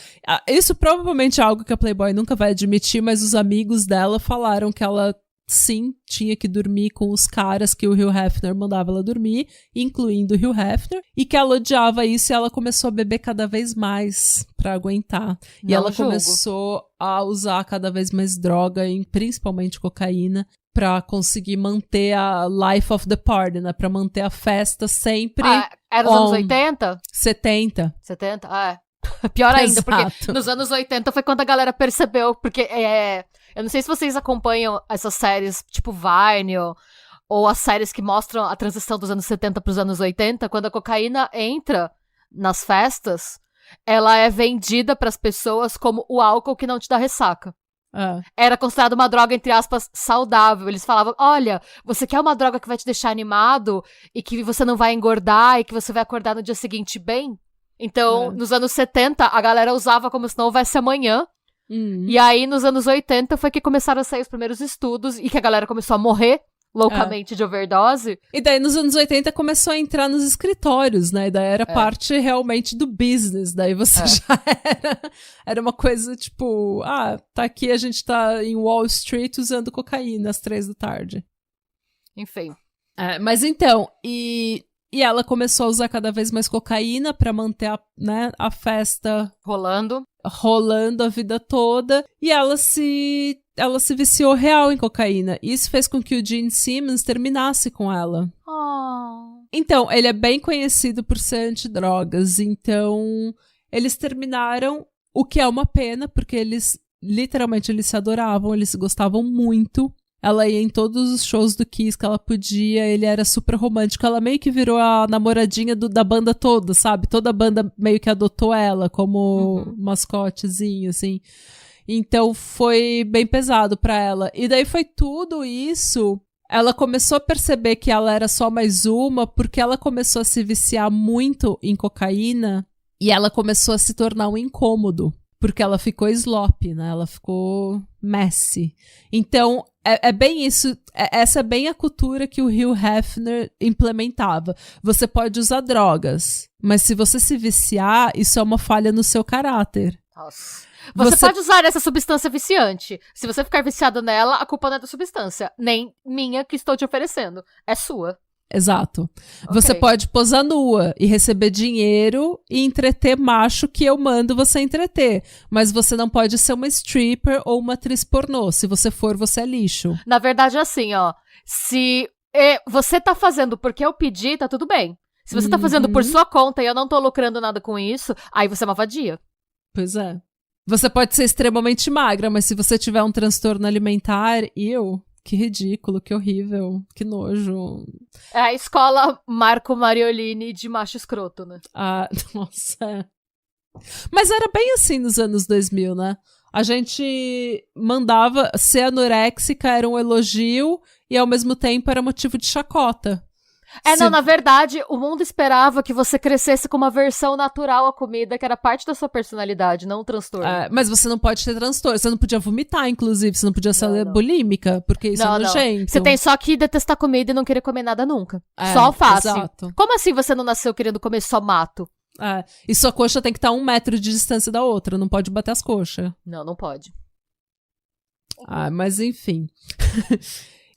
Isso provavelmente é algo que a Playboy nunca vai admitir, mas os amigos dela falaram que ela, sim, tinha que dormir com os caras que o Hugh Hefner mandava ela dormir, incluindo o Hugh Hefner, e que ela odiava isso e ela começou a beber cada vez mais pra aguentar. E ela começou a usar cada vez mais droga, principalmente cocaína, pra conseguir manter a life of the party, né? Pra manter a festa sempre... Era nos anos 80? 70. 70? Pior ainda, porque nos anos 80 foi quando a galera percebeu, porque eu não sei se vocês acompanham essas séries tipo Vine ou as séries que mostram a transição dos anos 70 pros anos 80, quando a cocaína entra nas festas, ela é vendida pras pessoas como o álcool que não te dá ressaca. Era considerado uma droga, entre aspas, saudável. Eles falavam, olha, você quer uma droga que vai te deixar animado e que você não vai engordar e que você vai acordar no dia seguinte bem? Então, nos anos 70, a galera usava como se não houvesse amanhã. E aí, nos anos 80, foi que começaram a sair os primeiros estudos e que a galera começou a morrer loucamente de overdose. E daí, nos anos 80, começou a entrar nos escritórios, né? E daí era parte realmente do business. Daí você já era uma coisa tipo, tá aqui, a gente tá em Wall Street usando cocaína às 3 da tarde. Enfim. Mas então, E ela começou a usar cada vez mais cocaína pra manter a festa rolando a vida toda. E ela se viciou real em cocaína. Isso fez com que o Gene Simmons terminasse com ela. Então, ele é bem conhecido por ser antidrogas. Então, eles terminaram, o que é uma pena, porque eles se adoravam, eles se gostavam muito. Ela ia em todos os shows do Kiss que ela podia, ele era super romântico. Ela meio que virou a namoradinha da banda toda, sabe? Toda a banda meio que adotou ela como mascotezinho, assim. Então foi bem pesado pra ela. E daí foi tudo isso. Ela começou a perceber que ela era só mais uma, porque ela começou a se viciar muito em cocaína e ela começou a se tornar um incômodo. Porque ela ficou slop, né? Ela ficou messy. Então, é bem isso. Essa é bem a cultura que o Hugh Hefner implementava. Você pode usar drogas, mas se você se viciar, isso é uma falha no seu caráter. Nossa. Você pode usar essa substância viciante. Se você ficar viciado nela, a culpa não é da substância. Nem minha que estou te oferecendo. É sua. Exato. Você pode posar nua e receber dinheiro e entreter macho que eu mando você entreter. Mas você não pode ser uma stripper ou uma atriz pornô. Se você for, você é lixo. Na verdade, é assim, se você tá fazendo porque eu pedi, tá tudo bem. Se você tá fazendo por sua conta e eu não tô lucrando nada com isso, aí você é uma vadia. Pois é. Você pode ser extremamente magra, mas se você tiver um transtorno alimentar, que ridículo, que horrível, que nojo. É a escola Marco Mariolini de macho escroto, né? Nossa. Mas era bem assim nos anos 2000, né? A gente mandava ser anoréxica, era um elogio e ao mesmo tempo era motivo de chacota. Não, na verdade, o mundo esperava que você crescesse com uma versão natural à comida, que era parte da sua personalidade, não um transtorno. Mas você não pode ter transtorno. Você não podia vomitar, inclusive. Você não podia ser bulímica, porque isso é nojento. Você tem só que detestar comida e não querer comer nada nunca. Só alface. Exato. Como assim você não nasceu querendo comer só mato? E sua coxa tem que estar a 1 metro de distância da outra. Não pode bater as coxas. Não pode. Mas enfim.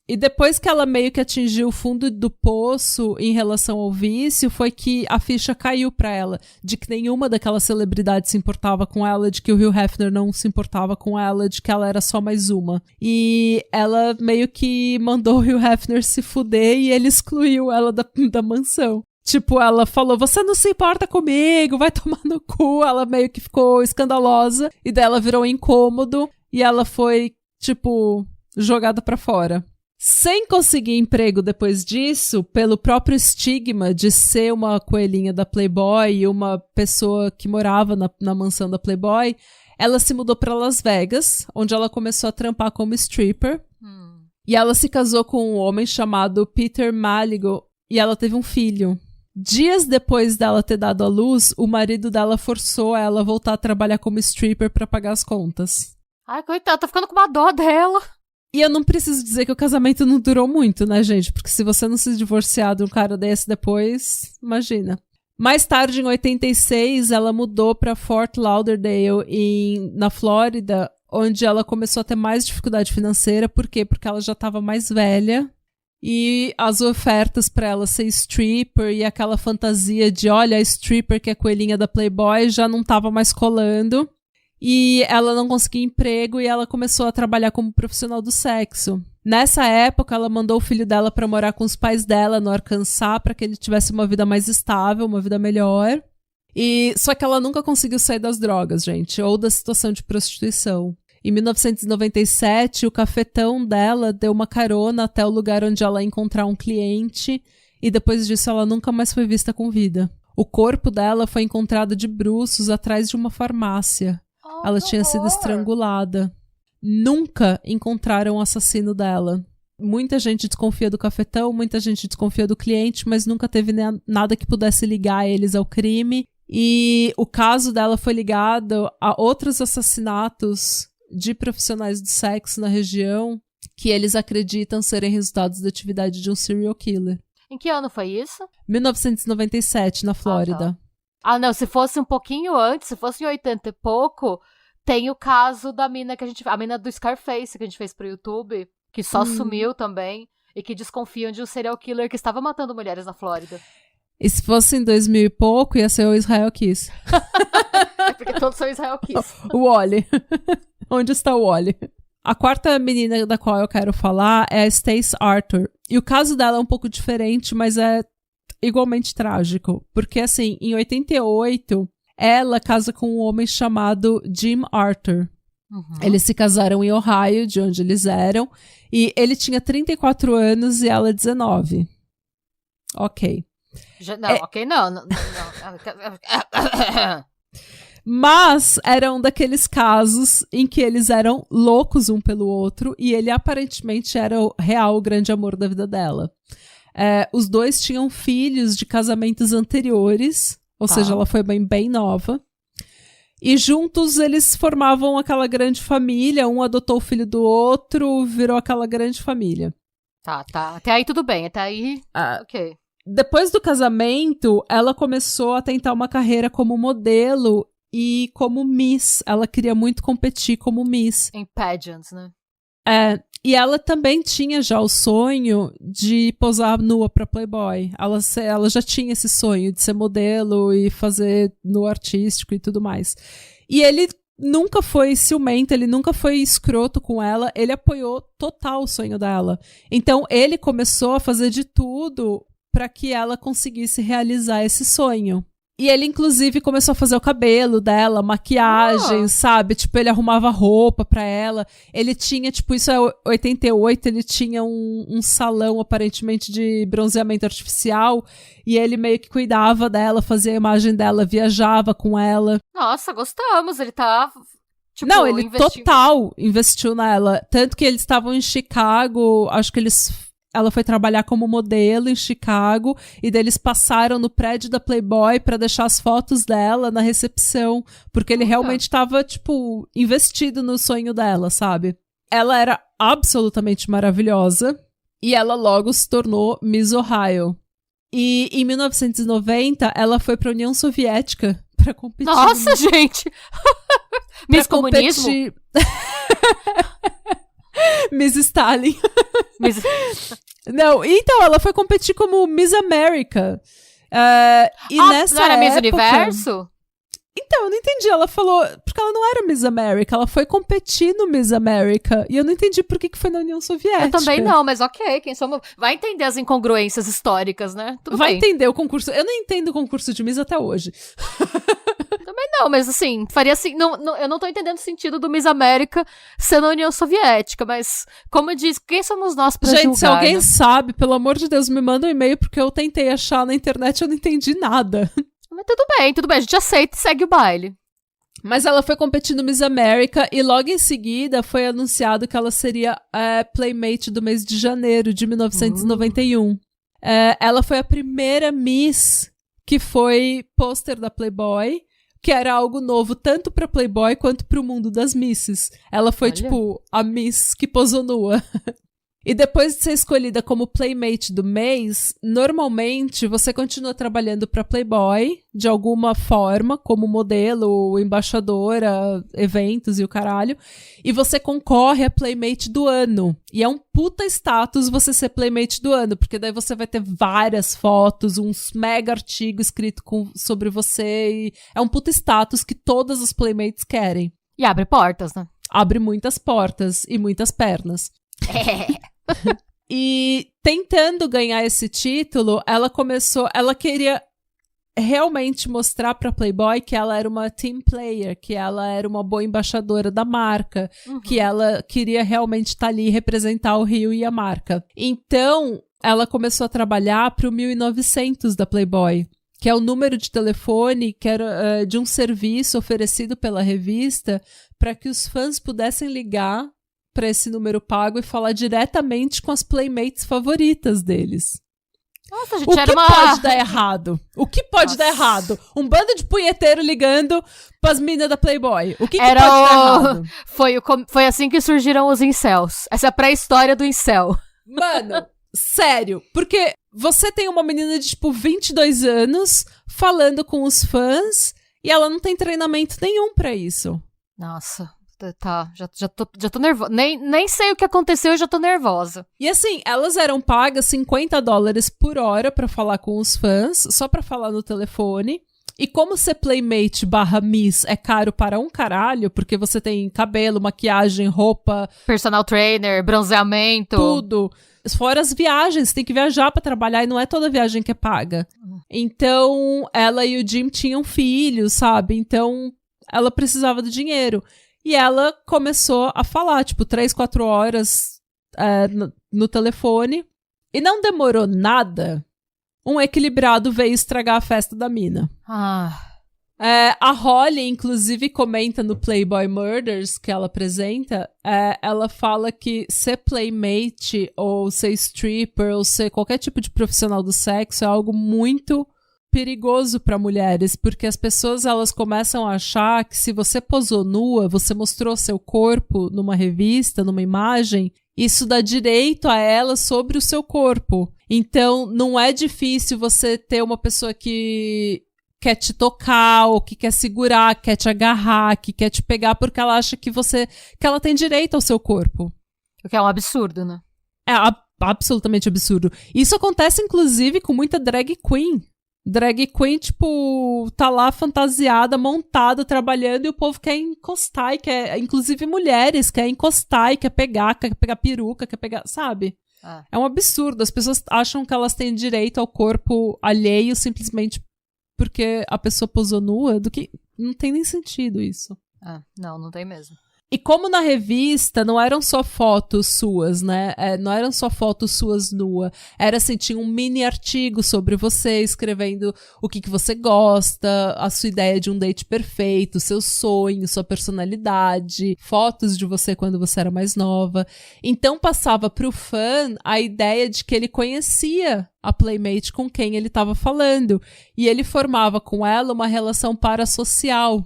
E depois que ela meio que atingiu o fundo do poço em relação ao vício, foi que a ficha caiu pra ela. De que nenhuma daquelas celebridades se importava com ela, de que o Hugh Hefner não se importava com ela, de que ela era só mais uma. E ela meio que mandou o Hugh Hefner se fuder e ele excluiu ela da mansão. Tipo, ela falou, você não se importa comigo, vai tomar no cu. Ela meio que ficou escandalosa. E daí ela virou incômodo e ela foi, tipo, jogada pra fora. Sem conseguir emprego depois disso, pelo próprio estigma de ser uma coelhinha da Playboy e uma pessoa que morava na mansão da Playboy, ela se mudou para Las Vegas, onde ela começou a trampar como stripper. E ela se casou com um homem chamado Peter Maligo e ela teve um filho. Dias depois dela ter dado à luz, o marido dela forçou ela a voltar a trabalhar como stripper para pagar as contas. Ai, coitada, tá ficando com uma dó dela. E eu não preciso dizer que o casamento não durou muito, né, gente? Porque se você não se divorciar de um cara desse depois, imagina. Mais tarde, em 86, ela mudou para Fort Lauderdale, na Flórida, onde ela começou a ter mais dificuldade financeira. Por quê? Porque ela já estava mais velha. E as ofertas para ela ser stripper e aquela fantasia de, olha, a stripper que é coelhinha da Playboy já não estava mais colando. E ela não conseguia emprego e ela começou a trabalhar como profissional do sexo. Nessa época, ela mandou o filho dela para morar com os pais dela no Arkansas para que ele tivesse uma vida mais estável, uma vida melhor. Só que ela nunca conseguiu sair das drogas, gente, ou da situação de prostituição. Em 1997, o cafetão dela deu uma carona até o lugar onde ela ia encontrar um cliente e depois disso ela nunca mais foi vista com vida. O corpo dela foi encontrado de bruços atrás de uma farmácia. Ela tinha sido estrangulada. Nunca encontraram o assassino dela. Muita gente desconfia do cafetão, muita gente desconfia do cliente, mas nunca teve nada que pudesse ligar eles ao crime. E o caso dela foi ligado a outros assassinatos de profissionais de sexo na região que eles acreditam serem resultados da atividade de um serial killer. Em que ano foi isso? 1997, na Flórida. Não, se fosse um pouquinho antes, se fosse em 80 e pouco, tem o caso da mina a mina do Scarface que a gente fez pro YouTube, que só sumiu também, e que desconfiam de um serial killer que estava matando mulheres na Flórida. E se fosse em 2000 e pouco, ia ser o Israel Kiss. Porque todos são Israel Kiss. O Wally. Onde está o Wally? A quarta menina da qual eu quero falar é a Stace Arthur. E o caso dela é um pouco diferente, mas é igualmente trágico. Porque, assim, em 88, ela casa com um homem chamado Jim Arthur. Eles se casaram em Ohio, de onde eles eram. E ele tinha 34 anos e ela 19. Ok. Ok, não. Mas era um daqueles casos em que eles eram loucos um pelo outro e ele aparentemente era o real grande amor da vida dela. Os dois tinham filhos de casamentos anteriores, ou seja, ela foi bem nova. E juntos eles formavam aquela grande família, um adotou o filho do outro, virou aquela grande família. Tá. Até aí tudo bem, até aí, ok. Depois do casamento, ela começou a tentar uma carreira como modelo e como Miss. Ela queria muito competir como Miss. Em pageants, né? E ela também tinha já o sonho de posar nua pra Playboy. Ela já tinha esse sonho de ser modelo e fazer no artístico e tudo mais. E ele nunca foi ciumento, ele nunca foi escroto com ela, ele apoiou total o sonho dela. Então ele começou a fazer de tudo para que ela conseguisse realizar esse sonho. E ele, inclusive, começou a fazer o cabelo dela, maquiagem, sabe? Tipo, ele arrumava roupa pra ela. Ele tinha, tipo, isso é 88, ele tinha um salão, aparentemente, de bronzeamento artificial. E ele meio que cuidava dela, fazia a imagem dela, viajava com ela. Nossa, gostamos. Ele tá, tipo, não, ele total investiu nela. Tanto que eles estavam em Chicago, acho que eles ela foi trabalhar como modelo em Chicago, e daí eles passaram no prédio da Playboy pra deixar as fotos dela na recepção, porque ele realmente tava, tipo, investido no sonho dela, sabe? Ela era absolutamente maravilhosa, e ela logo se tornou Miss Ohio. E em 1990, ela foi pra União Soviética pra competir. Nossa, gente! Miss Comunismo? Miss Stalin. Miss... Não, então, ela foi competir como Miss America. E nessa não era Miss época... Universo? Então, eu não entendi. Ela falou... Porque ela não era Miss America. Ela foi competir no Miss America. E eu não entendi por que foi na União Soviética. Eu também não, mas ok. Quem somos... Vai entender as incongruências históricas, né? Tudo Vai bem. entender o concurso. Eu não entendo o concurso de Miss até hoje. Também não, mas assim, faria assim... eu não tô entendendo o sentido do Miss América ser na União Soviética, mas, como eu disse, quem somos nós pra julgar, Gente, se alguém né? sabe, pelo amor de Deus, me manda um e-mail, porque eu tentei achar na internet e eu não entendi nada. Mas tudo bem, a gente aceita e segue o baile. Mas ela foi competir no Miss America e logo em seguida foi anunciado que ela seria a Playmate do mês de janeiro de 1991. Ela foi a primeira Miss que foi pôster da Playboy, que era algo novo tanto pra Playboy quanto pro mundo das Misses. Ela foi, tipo, a Miss que posou nua. E depois de ser escolhida como Playmate do mês, normalmente você continua trabalhando para Playboy de alguma forma, como modelo, embaixadora, eventos e o caralho, e você concorre a Playmate do ano. E é um puta status você ser Playmate do ano, porque daí você vai ter várias fotos, uns mega artigos escritos sobre você, e é um puta status que todas as Playmates querem. E abre portas, né? Abre muitas portas e muitas pernas. E tentando ganhar esse título, ela queria realmente mostrar pra Playboy que ela era uma team player, que ela era uma boa embaixadora da marca, que ela queria realmente estar ali e representar o Rio e a marca. Então, ela começou a trabalhar pro 1900 da Playboy, que é o número de telefone que era de um serviço oferecido pela revista para que os fãs pudessem ligar para esse número pago e falar diretamente com as Playmates favoritas deles. Nossa, gente, O que pode dar errado? O que pode dar errado? Um bando de punheteiro ligando pras minas da Playboy. O que pode dar errado? Foi assim que surgiram os incels. Essa é a pré-história do incel. Mano, sério. Porque você tem uma menina de, tipo, 22 anos falando com os fãs e ela não tem treinamento nenhum pra isso. Nossa... Tá, já tô nervosa. Nem sei o que aconteceu e já tô nervosa. E assim, elas eram pagas $50 por hora pra falar com os fãs, só pra falar no telefone. E como ser Playmate / Miss é caro para um caralho, porque você tem cabelo, maquiagem, roupa... Personal trainer, bronzeamento... Tudo. Fora as viagens, tem que viajar pra trabalhar e não é toda viagem que é paga. Então, ela e o Jim tinham filhos, sabe? Então, ela precisava do dinheiro. E ela começou a falar, tipo, 3, 4 horas no telefone. E não demorou nada. Um equilibrado veio estragar a festa da mina. A Holly, inclusive, comenta no Playboy Murders, que ela apresenta, ela fala que ser playmate, ou ser stripper, ou ser qualquer tipo de profissional do sexo é algo muito perigoso para mulheres, porque as pessoas elas começam a achar que se você posou nua, você mostrou seu corpo numa revista, numa imagem, isso dá direito a ela sobre o seu corpo. Então, não é difícil você ter uma pessoa que quer te tocar, ou que quer segurar, que quer te agarrar, que quer te pegar, porque ela acha que ela tem direito ao seu corpo. O que é um absurdo, né? É absolutamente absurdo. Isso acontece, inclusive, com muita drag queen. Drag queen, tipo, tá lá fantasiada, montada, trabalhando, e o povo quer encostar, e quer, inclusive mulheres, quer encostar e quer pegar peruca, quer pegar, sabe? É um absurdo. As pessoas acham que elas têm direito ao corpo alheio simplesmente porque a pessoa posou nua, do que não tem nem sentido isso. Não tem mesmo. E como na revista não eram só fotos suas, né? Não eram só fotos suas nua. Era assim, tinha um mini artigo sobre você, escrevendo o que você gosta, a sua ideia de um date perfeito, seu sonho, sua personalidade, fotos de você quando você era mais nova. Então passava pro fã a ideia de que ele conhecia a Playmate com quem ele estava falando. E ele formava com ela uma relação parasocial.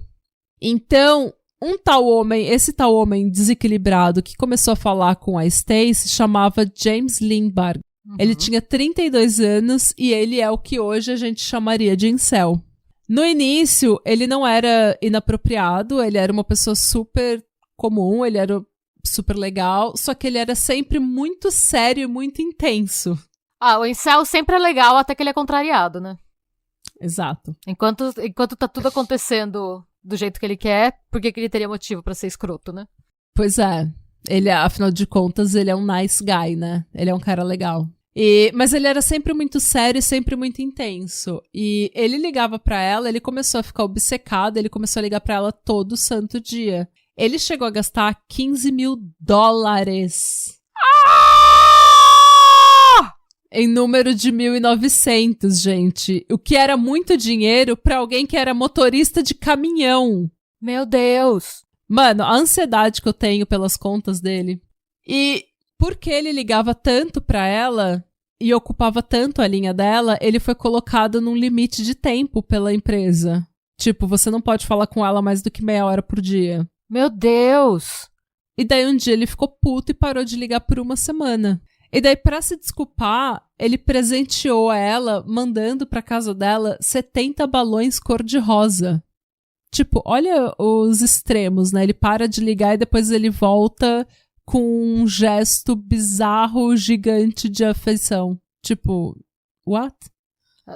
Então, esse tal homem desequilibrado que começou a falar com a Stacy chamava James Lindbergh. Ele tinha 32 anos e ele é o que hoje a gente chamaria de incel. No início, ele não era inapropriado, ele era uma pessoa super comum, ele era super legal, só que ele era sempre muito sério e muito intenso. O incel sempre é legal até que ele é contrariado, né? Exato. Enquanto tá tudo acontecendo do jeito que ele quer, por que ele teria motivo pra ser escroto, né? Pois é. Ele, afinal de contas, ele é um nice guy, né? Ele é um cara legal. Mas ele era sempre muito sério e sempre muito intenso. E ele ligava pra ela, ele começou a ficar obcecado, ele começou a ligar pra ela todo santo dia. Ele chegou a gastar $15 mil. Em número de 1.900, gente. O que era muito dinheiro pra alguém que era motorista de caminhão. Meu Deus! Mano, a ansiedade que eu tenho pelas contas dele. E porque ele ligava tanto pra ela e ocupava tanto a linha dela, ele foi colocado num limite de tempo pela empresa. Tipo, você não pode falar com ela mais do que meia hora por dia. Meu Deus! E daí um dia ele ficou puto e parou de ligar por uma semana. E daí, pra se desculpar, ele presenteou ela, mandando pra casa dela 70 balões cor-de-rosa. Tipo, olha os extremos, né? Ele para de ligar e depois ele volta com um gesto bizarro, gigante de afeição. Tipo, what?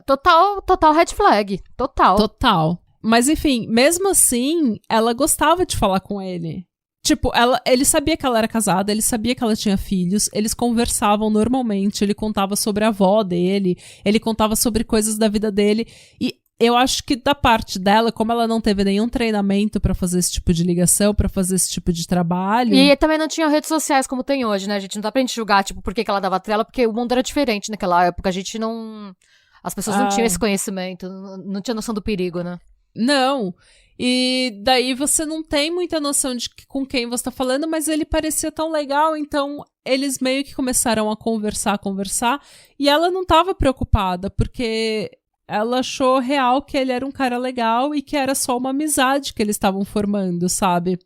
Total red flag. Total. Mas enfim, mesmo assim, ela gostava de falar com ele. Tipo, ele sabia que ela era casada, ele sabia que ela tinha filhos, eles conversavam normalmente, ele contava sobre a avó dele, ele contava sobre coisas da vida dele, e eu acho que da parte dela, como ela não teve nenhum treinamento pra fazer esse tipo de ligação, pra fazer esse tipo de trabalho... E também não tinha redes sociais como tem hoje, né? A gente não dá pra gente julgar, tipo, por que ela dava trela, porque o mundo era diferente naquela época, a gente não... As pessoas não tinham esse conhecimento, não tinha noção do perigo, né? Não. E daí você não tem muita noção de com quem você tá falando, mas ele parecia tão legal, então eles meio que começaram a conversar, e ela não tava preocupada, porque ela achou real que ele era um cara legal e que era só uma amizade que eles estavam formando, sabe?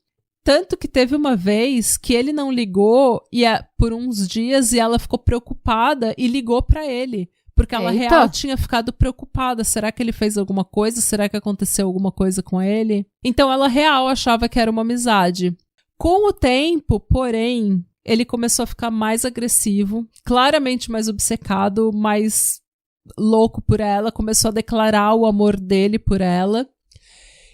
Tanto que teve uma vez que ele não ligou por uns dias e ela ficou preocupada e ligou pra ele. Porque ela real tinha ficado preocupada. Será que ele fez alguma coisa? Será que aconteceu alguma coisa com ele? Então ela real achava que era uma amizade. Com o tempo, porém, ele começou a ficar mais agressivo, claramente mais obcecado, mais louco por ela, começou a declarar o amor dele por ela.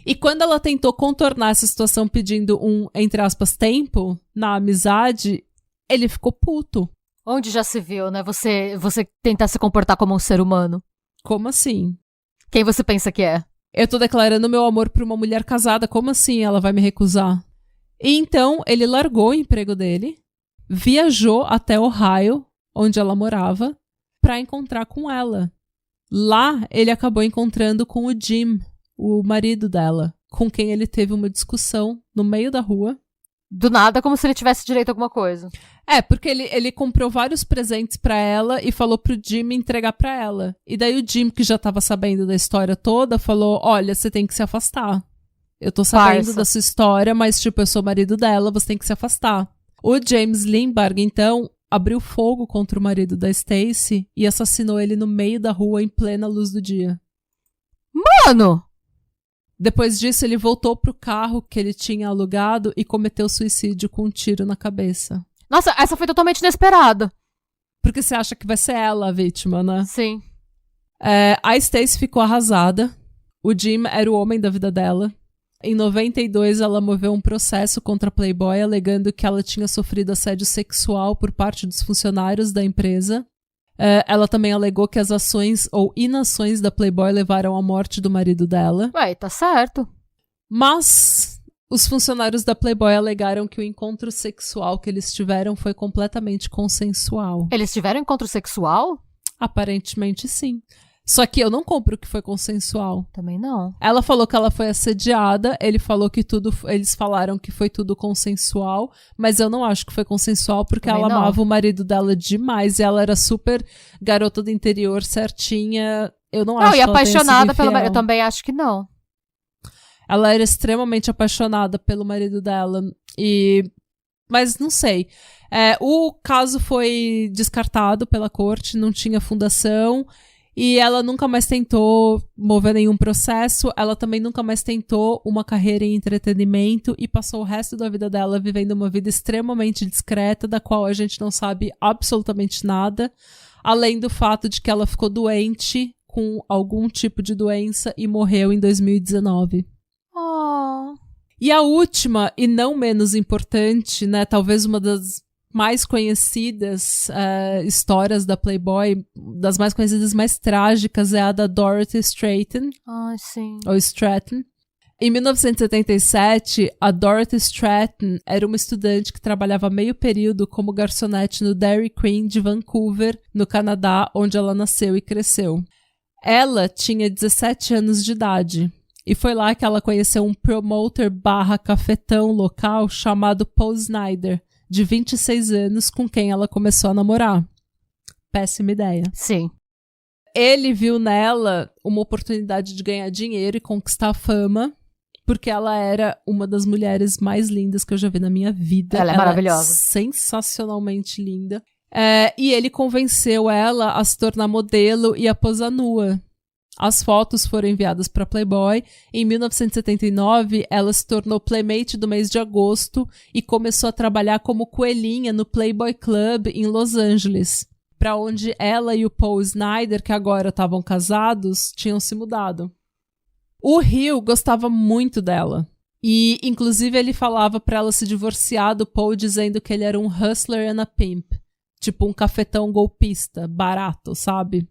E quando ela tentou contornar essa situação pedindo um, entre aspas, tempo na amizade, ele ficou puto. Onde já se viu, né? Você tentar se comportar como um ser humano. Como assim? Quem você pensa que é? Eu tô declarando meu amor pra uma mulher casada. Como assim ela vai me recusar? E então, ele largou o emprego dele, viajou até Ohio, onde ela morava, pra encontrar com ela. Lá, ele acabou encontrando com o Jim, o marido dela, com quem ele teve uma discussão no meio da rua. Do nada, como se ele tivesse direito a alguma coisa. Porque ele comprou vários presentes pra ela e falou pro Jim entregar pra ela. E daí o Jim, que já tava sabendo da história toda, falou, olha, você tem que se afastar. Eu tô sabendo da sua história, mas, tipo, eu sou marido dela, você tem que se afastar. O James Lindbergh, então, abriu fogo contra o marido da Stacy e assassinou ele no meio da rua em plena luz do dia. Mano! Depois disso, ele voltou pro carro que ele tinha alugado e cometeu suicídio com um tiro na cabeça. Nossa, essa foi totalmente inesperada. Porque você acha que vai ser ela a vítima, né? Sim. A Stacy ficou arrasada. O Jim era o homem da vida dela. Em 92, ela moveu um processo contra a Playboy, alegando que ela tinha sofrido assédio sexual por parte dos funcionários da empresa. Ela também alegou que as ações ou inações da Playboy levaram à morte do marido dela. Ué, tá certo. Mas Os funcionários da Playboy alegaram que o encontro sexual que eles tiveram foi completamente consensual. Eles tiveram encontro sexual? Aparentemente, sim. Só que eu não compro que foi consensual. Também não. Ela falou que ela foi assediada, eles falaram que foi tudo consensual, mas eu não acho que foi consensual porque Também ela não. amava o marido dela demais e ela era super garota do interior, certinha. Eu não acho Não, que e ela tenha apaixonada sido pelo infiel. marido. Eu também acho que não. Ela era extremamente apaixonada pelo marido dela. Mas não sei. O caso foi descartado pela corte, não tinha fundação. E ela nunca mais tentou mover nenhum processo. Ela também nunca mais tentou uma carreira em entretenimento. E passou o resto da vida dela vivendo uma vida extremamente discreta, da qual a gente não sabe absolutamente nada. Além do fato de que ela ficou doente com algum tipo de doença e morreu em 2019. Oh. E a última, e não menos importante, né, talvez uma das mais conhecidas histórias da Playboy, das mais conhecidas, mais trágicas, é a da Dorothy Stratton. Ai, sim. Ou Stratton. Em 1977, a Dorothy Stratton era uma estudante que trabalhava meio período como garçonete no Dairy Queen de Vancouver, no Canadá, onde ela nasceu e cresceu. Ela tinha 17 anos de idade. E foi lá que ela conheceu um promoter / cafetão local chamado Paul Snyder, de 26 anos, com quem ela começou a namorar. Péssima ideia. Sim. Ele viu nela uma oportunidade de ganhar dinheiro e conquistar fama, porque ela era uma das mulheres mais lindas que eu já vi na minha vida. Ela é maravilhosa. Sensacionalmente linda. E ele convenceu ela a se tornar modelo e a posar nua. As fotos foram enviadas para Playboy. Em 1979, ela se tornou Playmate do mês de agosto e começou a trabalhar como coelhinha no Playboy Club em Los Angeles, para onde ela e o Paul Snyder, que agora estavam casados, tinham se mudado. O Hill gostava muito dela. E, inclusive, ele falava para ela se divorciar do Paul, dizendo que ele era um hustler and a pimp. Tipo um cafetão golpista, barato, sabe?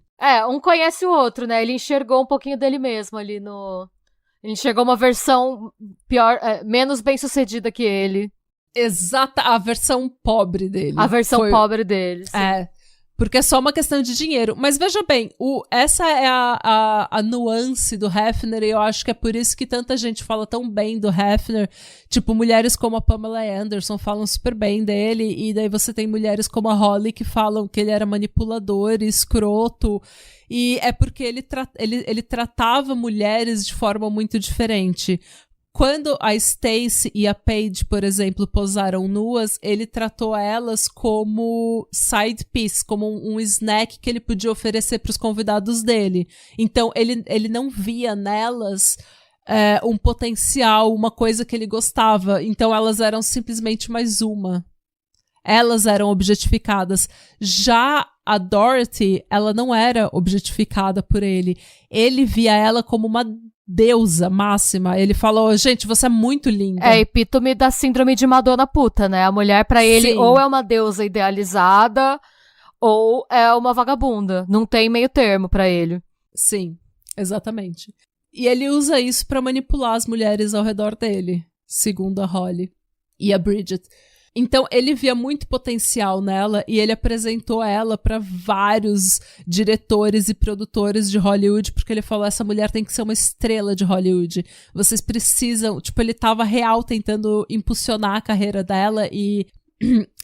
Um conhece o outro, né? Ele enxergou um pouquinho dele mesmo ali no... Ele enxergou uma versão pior, menos bem-sucedida que ele. Exata, a versão pobre dele. A versão pobre dele, sim. Porque é só uma questão de dinheiro. Mas veja bem, essa é a nuance do Hefner, e eu acho que é por isso que tanta gente fala tão bem do Hefner. Tipo, mulheres como a Pamela Anderson falam super bem dele, e daí você tem mulheres como a Holly que falam que ele era manipulador e escroto. E é porque ele tratava mulheres de forma muito diferente. Quando a Stacey e a Paige, por exemplo, posaram nuas, ele tratou elas como side piece, como um snack que ele podia oferecer para os convidados dele. Então, ele não via nelas um potencial, uma coisa que ele gostava. Então, elas eram simplesmente mais uma. Elas eram objetificadas. Já a Dorothy, ela não era objetificada por ele. Ele via ela como uma deusa máxima. Ele falou, gente, você é muito linda. É epítome da síndrome de Madonna puta, né? A mulher pra ele Sim. Ou é uma deusa idealizada ou é uma vagabunda. Não tem meio termo pra ele. Sim, exatamente. E ele usa isso pra manipular as mulheres ao redor dele, segundo a Holly e a Bridget. Então, ele via muito potencial nela e ele apresentou ela para vários diretores e produtores de Hollywood, porque ele falou, essa mulher tem que ser uma estrela de Hollywood. Vocês precisam... Tipo, ele tava real tentando impulsionar a carreira dela e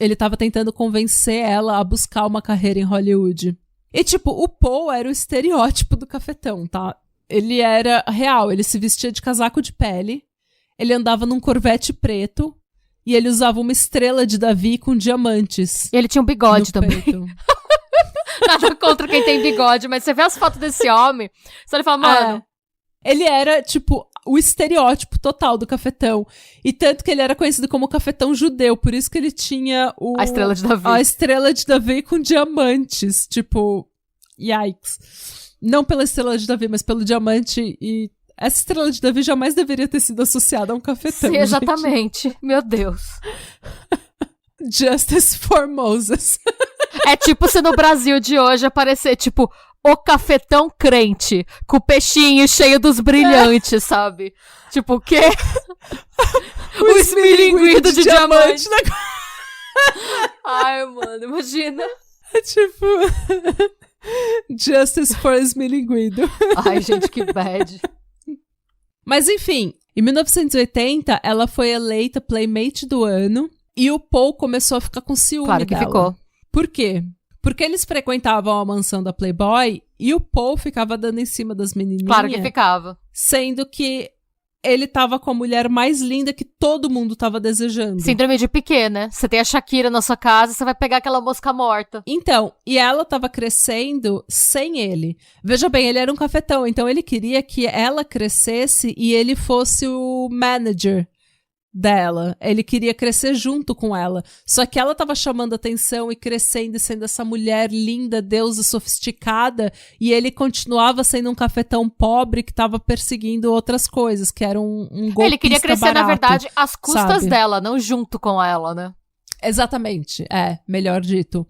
ele tava tentando convencer ela a buscar uma carreira em Hollywood. E, tipo, o Paul era o estereótipo do cafetão, tá? Ele era real, ele se vestia de casaco de pele, ele andava num Corvette preto, e ele usava uma estrela de Davi com diamantes. E ele tinha um bigode também. Peito. Nada contra quem tem bigode, mas você vê as fotos desse homem, você olha e fala, mano... Ele era, tipo, o estereótipo total do cafetão. E tanto que ele era conhecido como cafetão judeu, por isso que ele tinha a estrela de Davi. A estrela de Davi com diamantes. Tipo, yikes. Não pela estrela de Davi, mas pelo diamante e... Essa estrela de Davi jamais deveria ter sido associada a um cafetão. Sim, exatamente. Gente. Meu Deus. Justice for Moses. É tipo se no Brasil de hoje aparecer, tipo, o cafetão crente, com o peixinho cheio dos brilhantes, sabe? Tipo, o quê? O esmilinguido de diamante. Ai, mano, imagina. É tipo... Justice for esmilinguido. Ai, gente, que bad. Mas enfim, em 1980, ela foi eleita Playmate do ano e o Paul começou a ficar com ciúme Claro que dela. ficou. Por quê? Porque eles frequentavam a mansão da Playboy e o Paul ficava dando em cima das menininhas. Claro que ficava. Sendo que ele tava com a mulher mais linda que todo mundo tava desejando. Síndrome de Piquet, né? Você tem a Shakira na sua casa, você vai pegar aquela mosca morta. Então, e ela tava crescendo sem ele. Veja bem, ele era um cafetão, então ele queria que ela crescesse e ele fosse o manager dela. Ele queria crescer junto com ela. Só que ela tava chamando atenção e crescendo e sendo essa mulher linda, deusa, sofisticada, e ele continuava sendo um cafetão pobre que tava perseguindo outras coisas, que era um golpista Ele queria crescer, barato, na verdade, às custas sabe? dela, não junto com ela, né? Exatamente, melhor dito.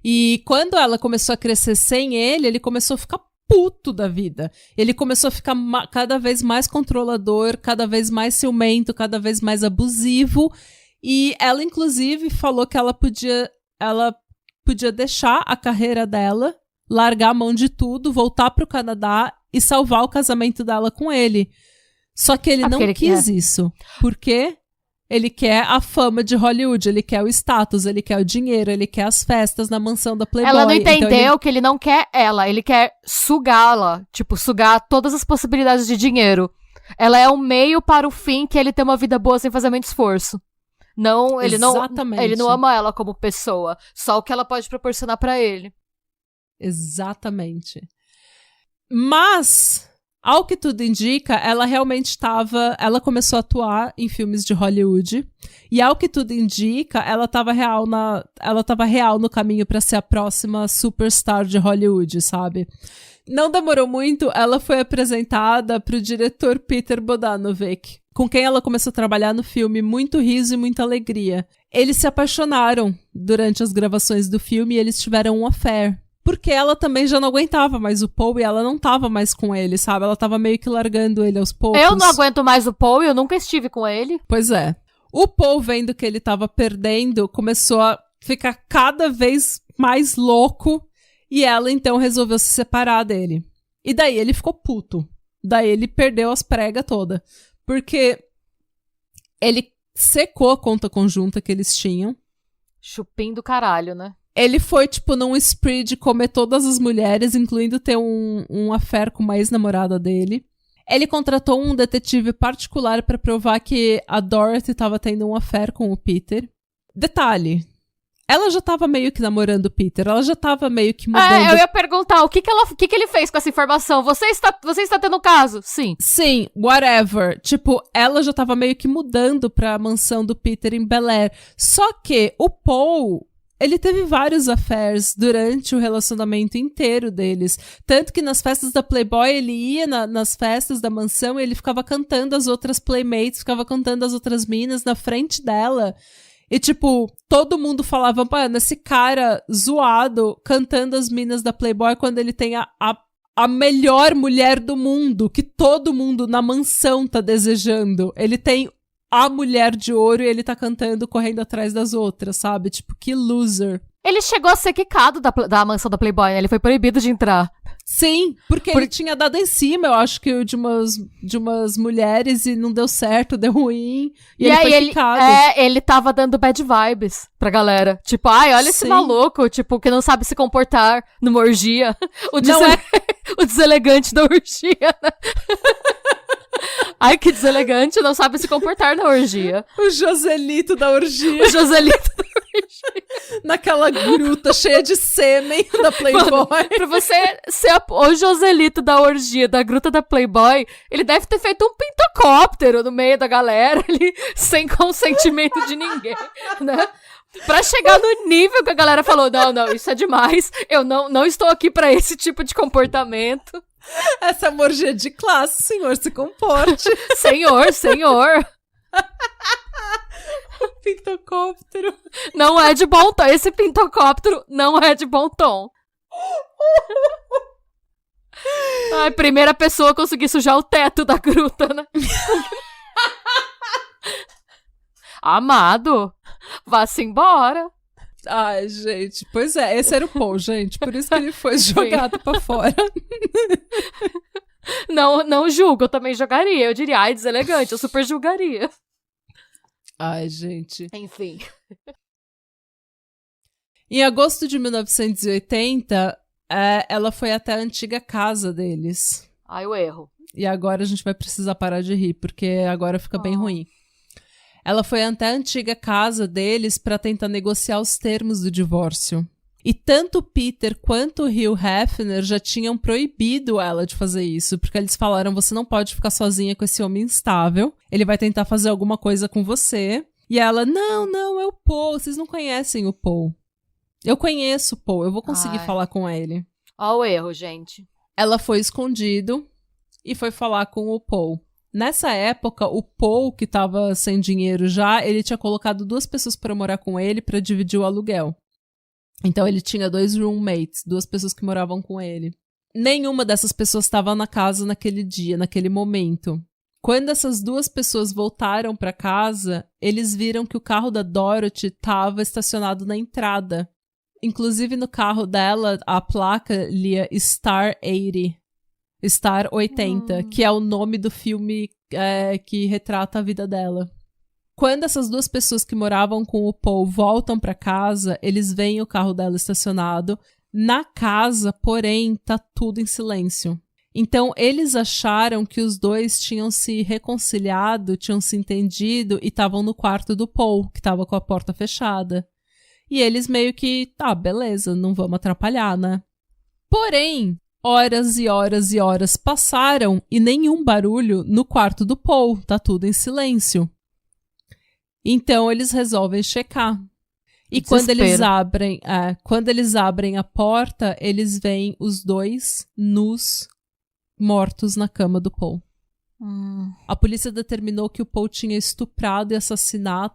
E quando ela começou a crescer sem ele, ele começou a ficar puto da vida. Ele começou a ficar cada vez mais controlador, cada vez mais ciumento, cada vez mais abusivo. E ela, inclusive, falou que ela podia deixar a carreira dela, largar a mão de tudo, voltar pro Canadá e salvar o casamento dela com ele. Só que ele não quis isso. Por quê? Ele quer a fama de Hollywood, ele quer o status, ele quer o dinheiro, ele quer as festas na mansão da Playboy. Ela não entendeu então que ele não quer ela, ele quer sugá-la. Tipo, sugar todas as possibilidades de dinheiro. Ela é um meio para o fim que ele ter uma vida boa sem fazer muito esforço. Não, ele não ama ela como pessoa, só o que ela pode proporcionar pra ele. Exatamente. Mas, ao que tudo indica, ela realmente ela começou a atuar em filmes de Hollywood, e ao que tudo indica, ela tava real no caminho pra ser a próxima superstar de Hollywood, sabe? Não demorou muito, ela foi apresentada pro diretor Peter Bogdanovich, com quem ela começou a trabalhar no filme Muito Riso e Muita Alegria. Eles se apaixonaram durante as gravações do filme e eles tiveram um affair. Porque ela também já não aguentava mais o Paul e ela não tava mais com ele, sabe? Ela tava meio que largando ele aos poucos. Eu não aguento mais o Paul, eu nunca estive com ele. Pois é. O Paul, vendo que ele tava perdendo, começou a ficar cada vez mais louco e ela então resolveu se separar dele. E daí ele ficou puto. Daí ele perdeu as pregas todas. Porque ele secou a conta conjunta que eles tinham. Chupim do caralho, né? Ele foi, tipo, num spree de comer todas as mulheres, incluindo ter um affair com uma ex-namorada dele. Ele contratou um detetive particular pra provar que a Dorothy tava tendo um affair com o Peter. Detalhe, ela já tava meio que namorando o Peter, ela já tava meio que mudando... eu ia perguntar, o que ele fez com essa informação? Você está tendo um caso? Sim. Sim, whatever. Tipo, ela já tava meio que mudando pra mansão do Peter em Bel Air. Só que o Paul... Ele teve vários affairs durante o relacionamento inteiro deles. Tanto que nas festas da Playboy, ele ia nas festas da mansão e ele ficava cantando as outras playmates, ficava cantando as outras minas na frente dela. E, tipo, todo mundo falava, mano, esse cara zoado cantando as minas da Playboy quando ele tem a melhor mulher do mundo, que todo mundo na mansão tá desejando. Ele tem a mulher de ouro e ele tá cantando, correndo atrás das outras, sabe? Tipo, que loser. Ele chegou a ser quicado da mansão da Playboy, né? Ele foi proibido de entrar. Sim, porque ele tinha dado em cima, eu acho que de umas mulheres e não deu certo, deu ruim. E ele foi quicado. Ele tava dando bad vibes pra galera. Tipo, ai, olha esse maluco, tipo, que não sabe se comportar numa orgia. O deselegante da orgia, né? Ai, que deselegante, não sabe se comportar na orgia. O Joselito da orgia. O Joselito da orgia. Naquela gruta cheia de sêmen da Playboy. Mano, pra você ser o Joselito da orgia, da gruta da Playboy, ele deve ter feito um pintocóptero no meio da galera, ali, sem consentimento de ninguém, né? Pra chegar no nível que a galera falou, não, isso é demais, eu não estou aqui pra esse tipo de comportamento. Essa é uma orgia de classe, senhor, se comporte. Senhor. Pintocóptero. Não é de bom tom. Esse pintocóptero não é de bom tom. Ai, primeira pessoa a conseguir sujar o teto da gruta, né? Amado, vá-se embora. Ai, gente, pois é, esse era o Paul, gente, por isso que ele foi jogado pra fora. Não julgo, eu também jogaria. Eu diria, ai, deselegante, eu super julgaria. Ai, gente. Enfim. Em agosto de 1980, ela foi até a antiga casa deles. Ai, o erro. E agora a gente vai precisar parar de rir, porque agora fica bem ruim. Ela foi até a antiga casa deles para tentar negociar os termos do divórcio. E tanto o Peter quanto o Hugh Hefner já tinham proibido ela de fazer isso, porque eles falaram, você não pode ficar sozinha com esse homem instável, ele vai tentar fazer alguma coisa com você. E ela, não, é o Paul, vocês não conhecem o Paul. Eu conheço o Paul, eu vou conseguir falar com ele. Ó o erro, gente. Ela foi escondido e foi falar com o Paul. Nessa época, o Paul, que tava sem dinheiro já, ele tinha colocado 2 pessoas para morar com ele para dividir o aluguel. Então ele tinha 2 roommates, 2 pessoas que moravam com ele. Nenhuma dessas pessoas estava na casa naquele dia, naquele momento. Quando essas 2 pessoas voltaram para casa, eles viram que o carro da Dorothy estava estacionado na entrada. Inclusive no carro dela, a placa lia Star 80. Star 80, que é o nome do filme que retrata a vida dela. Quando essas 2 pessoas que moravam com o Paul voltam pra casa, eles veem o carro dela estacionado. Na casa, porém, tá tudo em silêncio. Então, eles acharam que os 2 tinham se reconciliado, tinham se entendido e estavam no quarto do Paul, que tava com a porta fechada. E eles meio que, beleza, não vamos atrapalhar, né? Porém, horas e horas e horas passaram e nenhum barulho no quarto do Paul, tá tudo em silêncio. Então eles resolvem checar. E quando eles abrem a porta, eles veem os 2 nus, mortos na cama do Paul. A polícia determinou que o Paul tinha estuprado e assassinado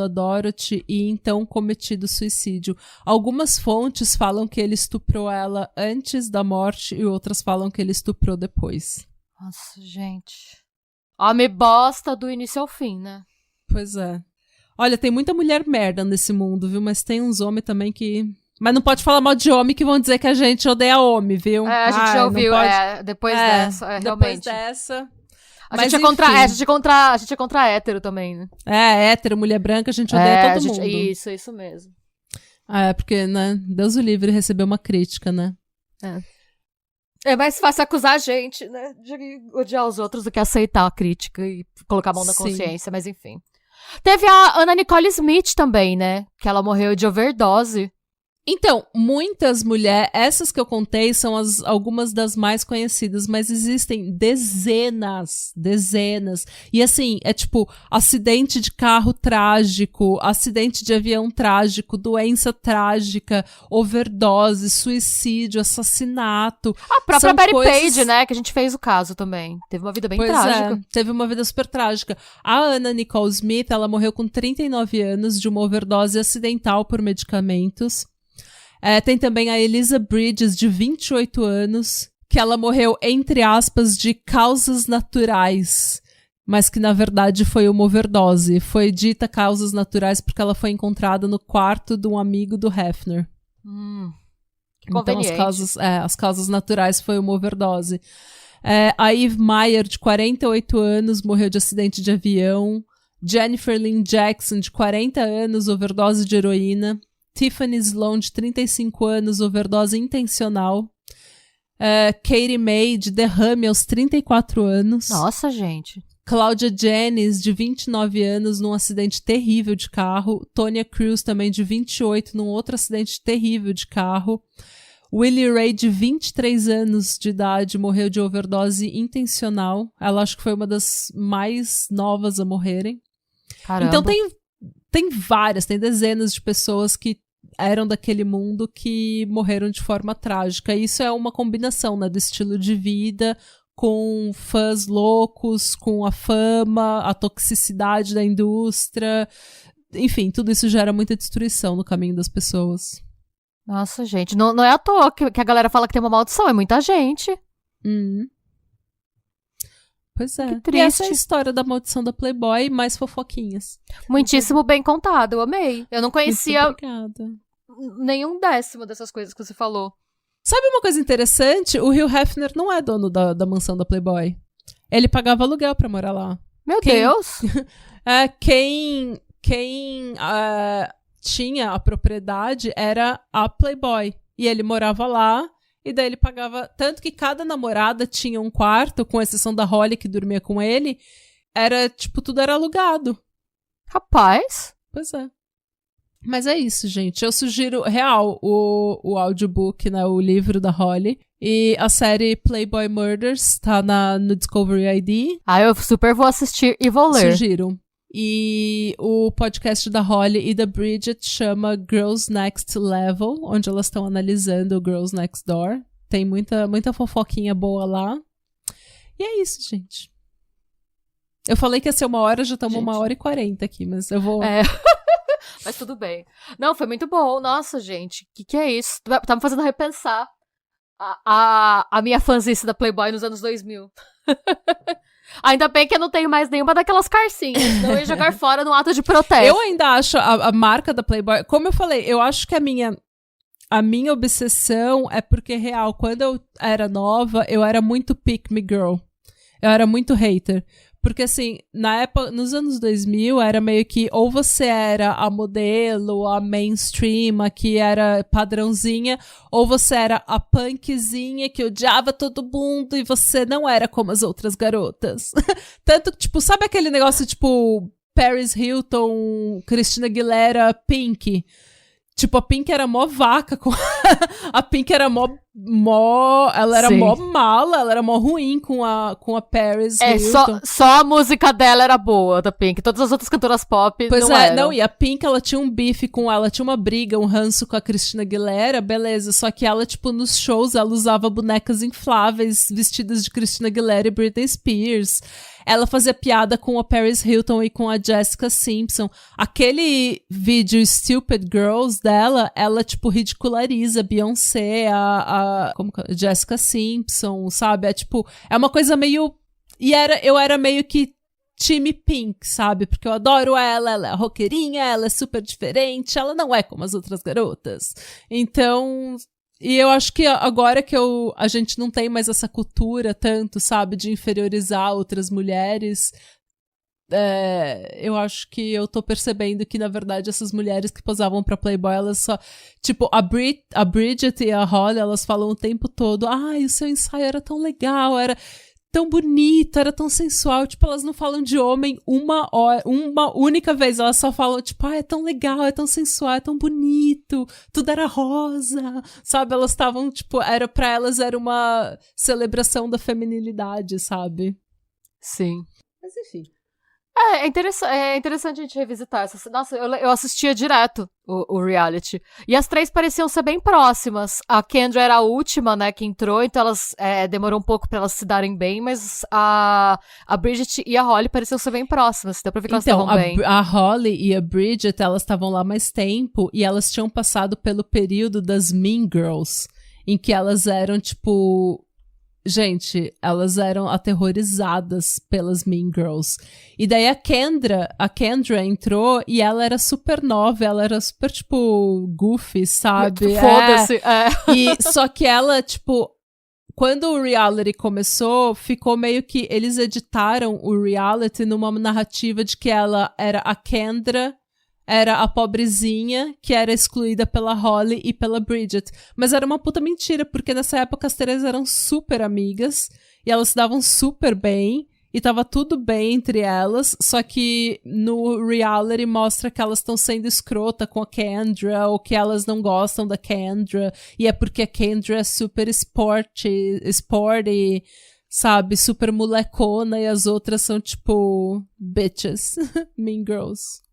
a Dorothy e então cometido suicídio. Algumas fontes falam que ele estuprou ela antes da morte e outras falam que ele estuprou depois. Nossa, gente. Homem bosta do início ao fim, né? Pois é. Olha, tem muita mulher merda nesse mundo, viu? Mas tem uns homens também que... Mas não pode falar mal de homem que vão dizer que a gente odeia homem, viu? A gente já ouviu, depois dessa, realmente. Depois dessa... A gente é contra hétero também, né? Hétero, mulher branca, a gente odeia todo mundo. Isso mesmo. Porque, né, Deus o livre recebeu uma crítica, né? É mais fácil acusar a gente, né, de odiar os outros do que aceitar a crítica e colocar a mão na consciência, mas enfim. Teve a Anna Nicole Smith também, né, que ela morreu de overdose. Então, muitas mulheres, essas que eu contei são algumas das mais conhecidas, mas existem dezenas. E assim, é tipo, acidente de carro trágico, acidente de avião trágico, doença trágica, overdose, suicídio, assassinato. A própria Betty Page, né, que a gente fez o caso também. Teve uma vida bem trágica. Teve uma vida super trágica. A Anna Nicole Smith, ela morreu com 39 anos de uma overdose acidental por medicamentos. Tem também a Eliza Bridges, de 28 anos, que ela morreu, entre aspas, de causas naturais, mas que na verdade foi uma overdose. Foi dita causas naturais porque ela foi encontrada no quarto de um amigo do Hefner. Então as causas naturais foi uma overdose. A Eve Meyer, de 48 anos, morreu de acidente de avião. Jennifer Lynn Jackson, de 40 anos, overdose de heroína. Tiffany Sloan, de 35 anos, overdose intencional. Katie May, de derrame aos 34 anos. Nossa, gente. Claudia Jennings, de 29 anos, num acidente terrível de carro. Tonya Cruz, também de 28, num outro acidente terrível de carro. Willie Ray, de 23 anos de idade, morreu de overdose intencional. Ela acho que foi uma das mais novas a morrerem. Caramba. Então tem várias, tem dezenas de pessoas que eram daquele mundo que morreram de forma trágica. Isso é uma combinação, né, do estilo de vida com fãs loucos, com a fama, a toxicidade da indústria. Enfim, tudo isso gera muita destruição no caminho das pessoas. Nossa, gente, não é à toa que a galera fala que tem uma maldição, é muita gente. Pois é. Que E triste. essa é a história da maldição da Playboy, mais fofoquinhas. Muitíssimo bem contado, eu amei. Eu não conhecia Muito obrigada. nenhum décimo dessas coisas que você falou. Sabe uma coisa interessante? O Hugh Hefner não é dono da mansão da Playboy. Ele pagava aluguel pra morar lá. Meu Deus! Quem tinha a propriedade era a Playboy. E ele morava lá, e daí ele pagava... Tanto que cada namorada tinha um quarto, com exceção da Holly, que dormia com ele. Era, tipo, tudo era alugado. Rapaz! Pois é. Mas é isso, gente. Eu sugiro, real, o audiobook, né? O livro da Holly. E a série Playboy Murders tá no Discovery ID. Eu super vou assistir e vou ler. Sugiro. E o podcast da Holly e da Bridget chama Girls Next Level, onde elas estão analisando o Girls Next Door. Tem muita fofoquinha boa lá. E é isso, gente. Eu falei que ia ser 1 hora, já estamos 1h40 aqui, mas eu vou... Mas tudo bem. Não, foi muito bom. Nossa, gente, que é isso? Tá me fazendo repensar a minha fanzice da Playboy nos anos 2000. Ainda bem que eu não tenho mais nenhuma daquelas carcinhas. Senão eu ia jogar fora no ato de protesto. Eu ainda acho a marca da Playboy... Como eu falei, eu acho que a minha obsessão é porque, real, quando eu era nova, eu era muito pick me girl. Eu era muito hater. Porque, assim, na época, nos anos 2000, era meio que ou você era a modelo, a mainstream, a que era padrãozinha, ou você era a punkzinha que odiava todo mundo e você não era como as outras garotas. Tanto que, tipo, sabe aquele negócio, tipo, Paris Hilton, Christina Aguilera, Pink? Tipo, a Pink era mó vaca. A Pink era mó... Ela era mó mala, ela era mó ruim com a Paris Hilton. Só a música dela era boa, da Pink. Todas as outras cantoras pop pois não eram. Não, e a Pink, ela tinha um bife com ela, tinha uma briga, um ranço com a Christina Aguilera, beleza. Só que ela, tipo, nos shows, ela usava bonecas infláveis, vestidas de Christina Aguilera e Britney Spears. Ela fazia piada com a Paris Hilton e com a Jessica Simpson. Aquele vídeo Stupid Girls dela, ela, tipo, ridiculariza a Beyoncé, como que é? Jessica Simpson, sabe? É uma coisa meio... eu era meio que time Pink, sabe? Porque eu adoro ela é roqueirinha, ela é super diferente, ela não é como as outras garotas. Então... E eu acho que agora que a gente não tem mais essa cultura tanto, sabe, de inferiorizar outras mulheres, eu acho que eu tô percebendo que, na verdade, essas mulheres que posavam pra Playboy, elas só... Tipo, a Bridget e a Holly, elas falam o tempo todo, o seu ensaio era tão legal, era tão bonito, era tão sensual. Tipo, elas não falam de homem uma única vez. Elas só falam, tipo, é tão legal, é tão sensual, é tão bonito, tudo era rosa, sabe? Elas estavam, tipo, pra elas era uma celebração da feminilidade, sabe? Sim. Mas enfim. É interessante a gente revisitar essa... Nossa, eu assistia direto o reality. E as três pareciam ser bem próximas. A Kendra era a última, né, que entrou, então elas demorou um pouco pra elas se darem bem, mas a Bridget e a Holly pareciam ser bem próximas. Deu pra ver que elas estavam bem. A Holly e a Bridget, elas estavam lá mais tempo e elas tinham passado pelo período das Mean Girls, em que elas eram, tipo... Gente, elas eram aterrorizadas pelas Mean Girls. E daí a Kendra entrou e ela era super nova, ela era super, tipo, goofy, sabe? Foda-se. Só que ela, tipo, quando o reality começou, ficou meio que... Eles editaram o reality numa narrativa de que ela era a Kendra... Era a pobrezinha que era excluída pela Holly e pela Bridget. Mas era uma puta mentira, porque nessa época as três eram super amigas e elas se davam super bem e tava tudo bem entre elas, só que no reality mostra que elas estão sendo escrota com a Kendra ou que elas não gostam da Kendra e é porque a Kendra é super sporty, sabe, super molecona e as outras são tipo bitches, mean girls.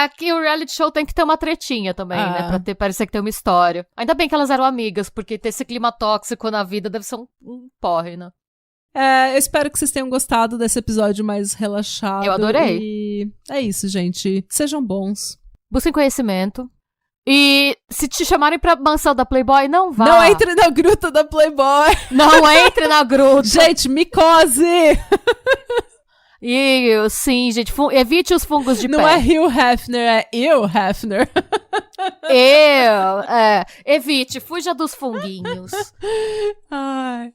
Aqui o reality show tem que ter uma tretinha também, né? Pra parecer que tem uma história. Ainda bem que elas eram amigas, porque ter esse clima tóxico na vida deve ser um porre, né? Eu espero que vocês tenham gostado desse episódio mais relaxado. Eu adorei. E é isso, gente. Sejam bons. Busquem conhecimento. E se te chamarem pra mansão da Playboy, não vá. Não entre na gruta da Playboy. Não entre na gruta. Gente, micose. E sim, gente, evite os fungos de pé. Não é Hugh Hefner, é eu Hefner. Evite, fuja dos funguinhos. Ai.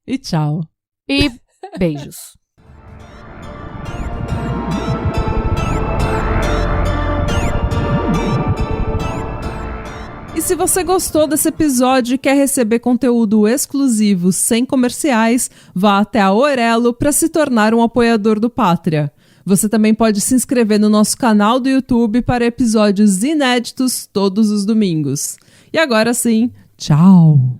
E tchau. E beijos. E se você gostou desse episódio e quer receber conteúdo exclusivo sem comerciais, vá até a Orelo para se tornar um apoiador do Pátria. Você também pode se inscrever no nosso canal do YouTube para episódios inéditos todos os domingos. E agora sim, tchau!